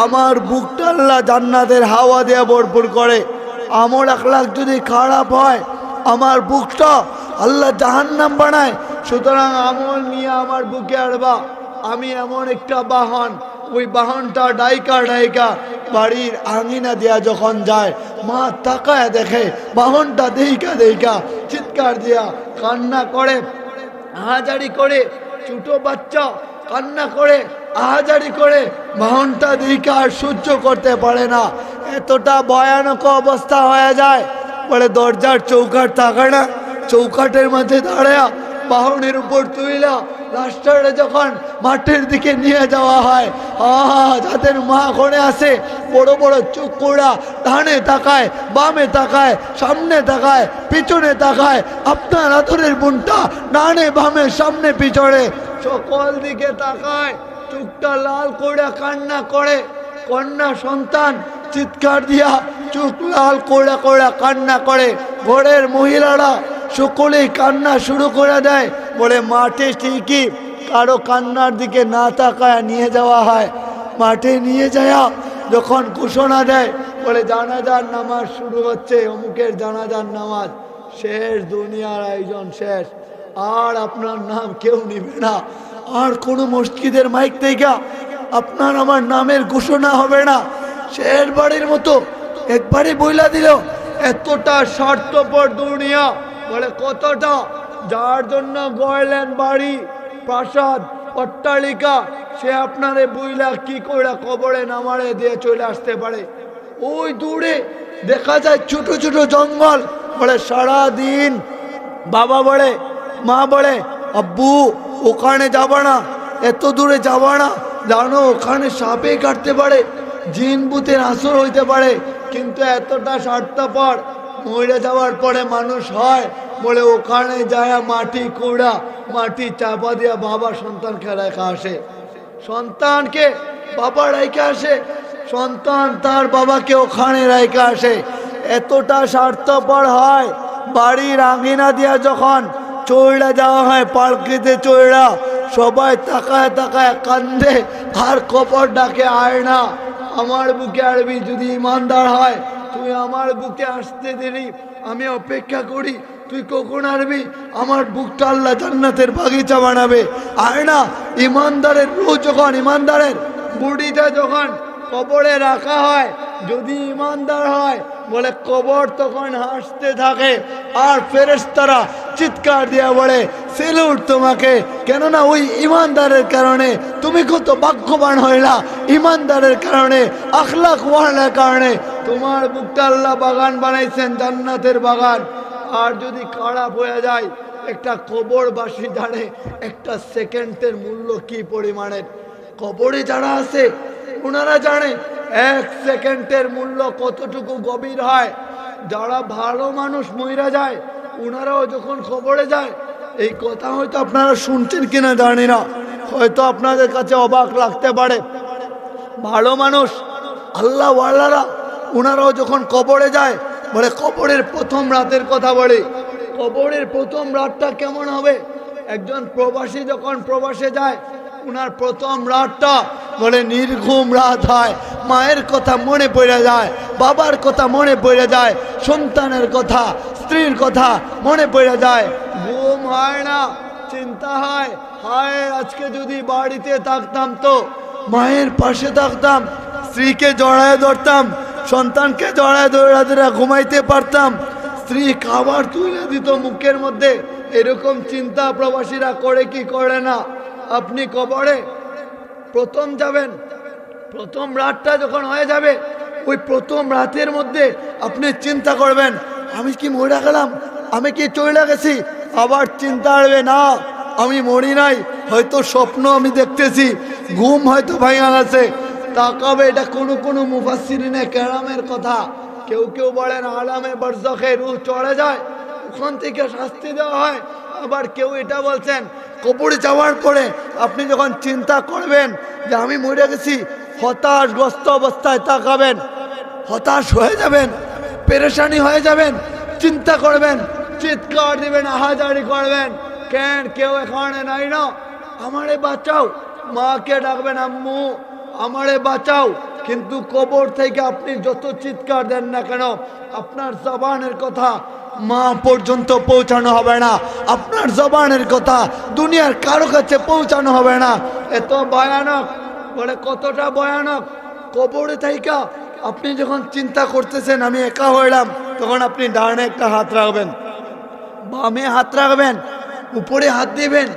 আমার বুকটা আল্লাহ জান্নাতের হাওয়া দিয়ে ভরপুর করে। আমল আখলাক যদি খারাপ হয় আমার বুকটা আল্লাহ জাহান্নাম বানায়। সুতরাং আমল নিয়ে আমার বুকে আসবা। আমি এমন একটা বাহন, ওই বাহনটা ডাইকা ডাইকা বাড়ির আঙিনা দিয়া যখন যায়, মা তাকায় দেখে বাহনটা দেইকা দেইকা চিৎকার দিয়া কান্না করে, আহাজারি করে। ছোট বাচ্চা কান্না করে, আহাজারি করে, বাহনটা দেইকা আর সহ্য করতে পারে না, এতটা ভয়ানক অবস্থা হয়ে যায়। বলে দরজার চৌকাট থাকে না, চৌকাটের মধ্যে দাঁড়ায়া বাহনের উপর তুইলা রাস্তাটা যখন মাঠের দিকে নিয়ে যাওয়া হয়, যাদের মা ঘরে আসে বড় বড় চোখ কোড়া, ডানে তাকায়, বামে তাকায়, সামনে তাকায়, পিছনে তাকায়, আপনার আদরের বোনটা ডানে বামে সামনে পিছনে সকল দিকে তাকায়, চোখটা লাল করে কান্না করে। কন্যা সন্তান চিৎকার দিয়া চোখ লাল করে করে কান্না করে। ঘরের মহিলারা সকলেই কান্না শুরু করে দেয়। বলে মাঠে ঠিকই কারো কান্নার দিকে না তাকায় নিয়ে যাওয়া হয়। মাঠে নিয়ে যায় যখন ঘোষণা দেয়, বলে জানাজার নামাজ শুরু হচ্ছে, অমুকের জানাজার নামাজ শেষ, দুনিয়ার আয়োজন শেষ, আর আপনার নাম কেউ নিবে না, আর কোনো মসজিদের মাইক থেকে আপনার আমার নামের ঘোষণা হবে না। শেষ বাড়ির মতো একবারই বইলা দিল। এতটা স্বার্থপর দুনিয়া, বলে কতটা, যার জন্য গড়লেন বাড়ি, প্রাসাদ, অট্টালিকা, সে আপনারে বইলা কি করে কবরে নামারে দিয়ে চলে আসতে পারে। ওই দূরে দেখা যায় ছোট ছোট জঙ্গল। বলে সারা দিন বাবা বলে, মা বলে, আব্বু ওখানে যাবা না, এত দূরে যাবা না, জানো ওখানে সাপে কাটতে পারে, জিন ভূতের আসর হইতে পারে। কিন্তু এতটা স্বার্থপর, মরে যাওয়ার পরে মানুষ হয়, বলে ওখানে যায় মাটি কুড়া, মাটি চাপা দিয়া বাবা সন্তানকে রেখা আসে, সন্তানকে বাবা রেখে আসে, সন্তান তার বাবাকে ওখানে রেখে আসে। এতটা স্বার্থপর হয়। বাড়ির আঙিনা দিয়া যখন চৌড়া যাওয়া হয়, পালকিতে চৌড়া, সবাই তাকায় তাকায় কান্দে আর কবর ডাকে, আয় না আমার বুকে আসবি, যদি ইমানদার হয় তুই আমার বুকে আসতে দেরি, আমি অপেক্ষা করি, তুই কখন আসবি, আমার বুকটা আল্লাহ জান্নাতের বাগিচা বানাবে, আয় না। ইমানদারের রূহ যখন, ইমানদারের বুড়িটা যখন কবরে রাখা হয়, যদি ইমানদার হয়, বলে কবর তখন হাসতে থাকে, আর ফেরেশতারা চিৎকার দিয়া বলে সেলুট তোমাকে, কেননা ওই ইমানদারের কারণে তুমি কত ভাগ্যবান হইলা, ইমানদারের কারণে, আখলাক ওয়ালার কারণে তোমার বুকটা আল্লাহ বাগান বানাইছেন, জান্নাতের বাগান। আর যদি খারাপ হয়ে যায়, একটা কবরবাসী জানে একটা সেকেন্ডের মূল্য কি পরিমাণের। কবরে যারা আছে ওনারা জানে 1 সেকেন্ডের মূল্য কতটুকু গভীর হয়। যারা ভালো মানুষ মইরা যায়, ওনারাও যখন কবরে যায়, এই কথা হয়তো আপনারা শুনছেন কিনা জানি না, হয়তো আপনাদের কাছে অবাক লাগতে পারে। ভালো মানুষ আল্লাহ ওয়ালারা ওনারাও যখন কবরে যায়, বলে কবরের প্রথম রাতের কথা বলে, কবরের প্রথম রাতটা কেমন হবে। একজন প্রবাসী যখন প্রবাসে যায়, উনার প্রথম রাতটা বলে নির্ঘুম রাত হয়। মায়ের কথা মনে পড়ে যায়, বাবার কথা মনে পড়ে যায়, সন্তানের কথা, স্ত্রীর কথা মনে পড়ে যায়, ঘুম হয় না। চিন্তা হয়, হায় আজকে যদি বাড়িতে থাকতাম তো মায়ের পাশে থাকতাম, স্ত্রীকে জড়ায় ধরতাম, সন্তানকে জড়ায় ধরে ঘুমাইতে পারতাম, স্ত্রী খাবার তুলে দিত মুখের মধ্যে। এরকম চিন্তা প্রবাসীরা করে কি করে না? আপনি কবরে প্রথম যাবেন, প্রথম রাতটা যখন হয়ে যাবে, ওই প্রথম রাতের মধ্যে আপনি চিন্তা করবেন, আমি কি মরে গেলাম, আমি কি চলে গেছি? আবার চিন্তা আসবে, না আমি মরি নাই, হয়তো স্বপ্ন আমি দেখতেছি, ঘুম হয়তো ভাঙা গেছে। তাকাবে, এটা কোনো মুফাসসিরিনে কেরামের কথা। কেউ কেউ বলেন আলামে বারজাখে রূহ চলে যায়, ওখান থেকে শাস্তি দেওয়া হয়। আবার কেউ এটা বলছেন কবরে যাওয়ার পরে আপনি যখন চিন্তা করবেন যে আমি মরে গেছি, হতাশগ্রস্ত অবস্থায় তাকাবেন, হতাশ হয়ে যাবেন, পেরেশানি হয়ে যাবেন, চিন্তা করবেন, চিৎকার দিবেন, আহাজারি করবেন, কেন কেউ এখানে নাই না, আমারে বাঁচাও। মাকে ডাকবেন, আম্মু আমারে বাঁচাও। কিন্তু কবর থেকে আপনি যত চিৎকার দেন না কেন, আপনার জবানের কথা মা পর্যন্ত পৌঁছানো হবে না, আপনার জবানের কথা দুনিয়ার কারো কাছে পৌঁছানো হবে না। এত ভয়ানক, বলে কতটা ভয়ানক। কবরে থাইকা আপনি যখন চিন্তা করতেছেন আমি একা হইলাম, তখন আপনি ডানে একটা হাত রাখবেন, বামে হাত রাখবেন, উপরে হাত দিবেন,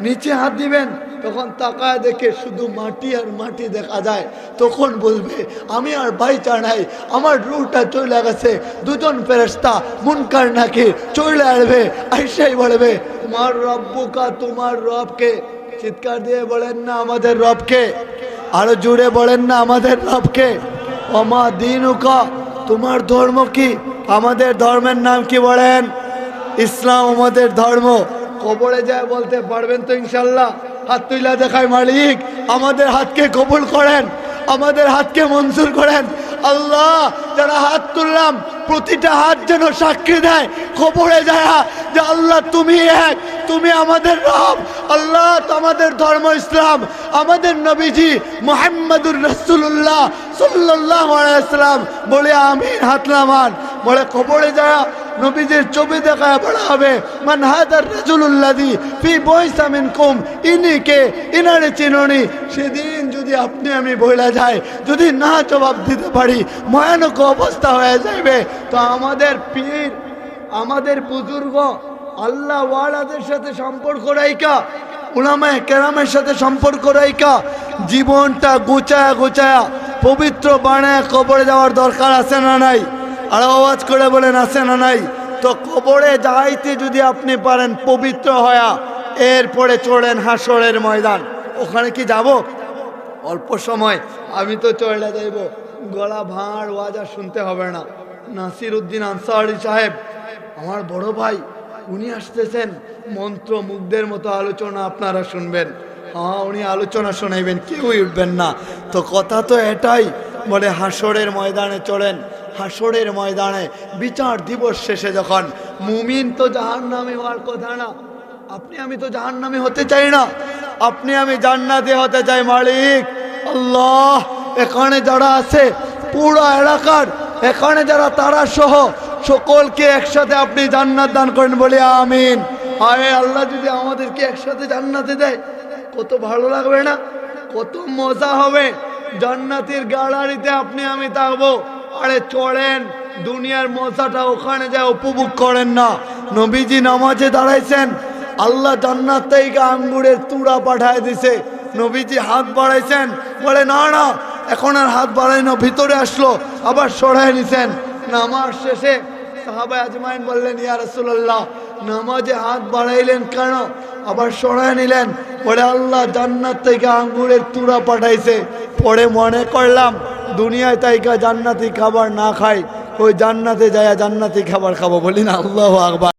নিচে হাত দিবেন, তখন তাকায় দেখে শুধু মাটি আর মাটি দেখা যায়। তখন বলবে আমি আর বাইচা নাই, আমার রুহটা চলে গেছে। দুজন ফেরেশতা মুনকার নাকির চলে আসবে, আইসাই বলবে তোমার রব্বুকা, তোমার রবকে। চিৎকার দিয়ে বলেন না আমাদের রবকে, আরো জুড়ে বলেন না আমাদের রবকে। ওমা দীনুকা, তোমার ধর্ম কি? আমাদের ধর্মের নাম কি বলেন? ইসলাম আমাদের ধর্ম। কবরে যায় বলতে পারবেন তো ইনশাল্লাহ? হাত তুইলা দেখায়, মালিক আমাদের হাতকে কবুল করেন, আমাদের হাতকে মঞ্জুর করেন। আল্লাহ, যারা হাত তুললাম প্রতিটা হাত যেন সাক্ষী দেয় কবরে যায় যে আল্লাহ তুমি এক, তুমি আমাদের রব। আল্লাহ, আমাদের ধর্ম ইসলাম, আমাদের নবীজি মুহাম্মদুর রাসূলুল্লাহ সাল্লাল্লাহু আলাইহি ওয়াসাল্লাম বলে আমিন, হাত নামান। বলে কবরে যায় নবীজির ছবি দেখায় বলা হবে মান হাদার রাজুলুল্লাযী ফি বয়সা মিনকুম, ইনি কে, ইনারে চিনুনি। সেদিন যদি আপনি আমি বইলা যাই, যদি না জবাব দিতে পারি, ভয়ানক অবস্থা হয়ে যাবে। তো আমাদের পীর, আমাদের বুজুর্গ আল্লাহ ওয়ালাদের সাথে সম্পর্ক রাইকা, উলামায়ে কেরামের সাথে সম্পর্ক রাইকা জীবনটা গুছায়া পবিত্র বানায় কবরে যাওয়ার দরকার আছে না নাই? আর আওয়াজ করে বলেন আছে না নাই? তো কবরে যাইতে যদি আপনি পারেন পবিত্র হয়া, এরপরে চড়েন হাসরের ময়দান। ওখানে কি যাব? অল্প সময় আমি তো চলে যাইব, গলা ভাঁড় ওয়াজ আর শুনতে হবে না। নাসির উদ্দিন আনসারী সাহেব আমার বড় ভাই, উনি আসতেছেন, মন্ত্র মুগ্ধের মতো আলোচনা আপনারা শুনবেন। হ্যাঁ, উনি আলোচনা শোনাইবেন, কেউই উঠবেন না। তো কথা তো এটাই, বলে হাসরের ময়দানে চড়েন। হাসরের ময়দানে বিচার দিবস শেষে যখন মুমিন তো জাহান্নামী হওয়ার কথা না, আপনি আমি তো জাহান্নামী হতে চাই না, আপনি আমি জান্নাতে হতে চাই। মালিক আল্লাহ, এখানে যারা আছে পুরো এলাকার, এখানে যারা তারা সহ সকলকে একসাথে আপনি জান্নাত দান করেন, বলে আমিন। আরে আল্লাহ যদি আমাদেরকে একসাথে জান্নাতে দেয়, কত ভালো লাগবে না? কত মজা হবে। জান্নাতের গ্যালারিতে আপনি আমি থাকবো। আরে চড়েন, দুনিয়ার মজাটা ওখানে যায় উপভোগ করেন না। নবীজি নামাজে দাঁড়াইছেন, আল্লাহ জান্নাত থেকে আঙ্গুরের তুড়া পাঠায় দিছে। নবীজি হাত বাড়াইছেন, বলে না না এখন আর হাত বাড়াই না, ভিতরে আসলো, আবার সরাই নিছেন। নামাজ শেষে সাহাবা আজমাইন বললেন ইয়া রাসূলুল্লাহ, নামাজে হাত বাড়াইলেন কেন, আবার সরাই নিলেন? বলে আল্লাহ জান্নাত থেকে আঙ্গুরের তুড়া পাঠাইছে। পরে মনে করলাম দুনিয়ায় তাইকা জান্নাতি খাবার না খাই, ওই জান্নাতে যায় জান্নাতি খাবার খাবো। বলি না আল্লাহু আকবার।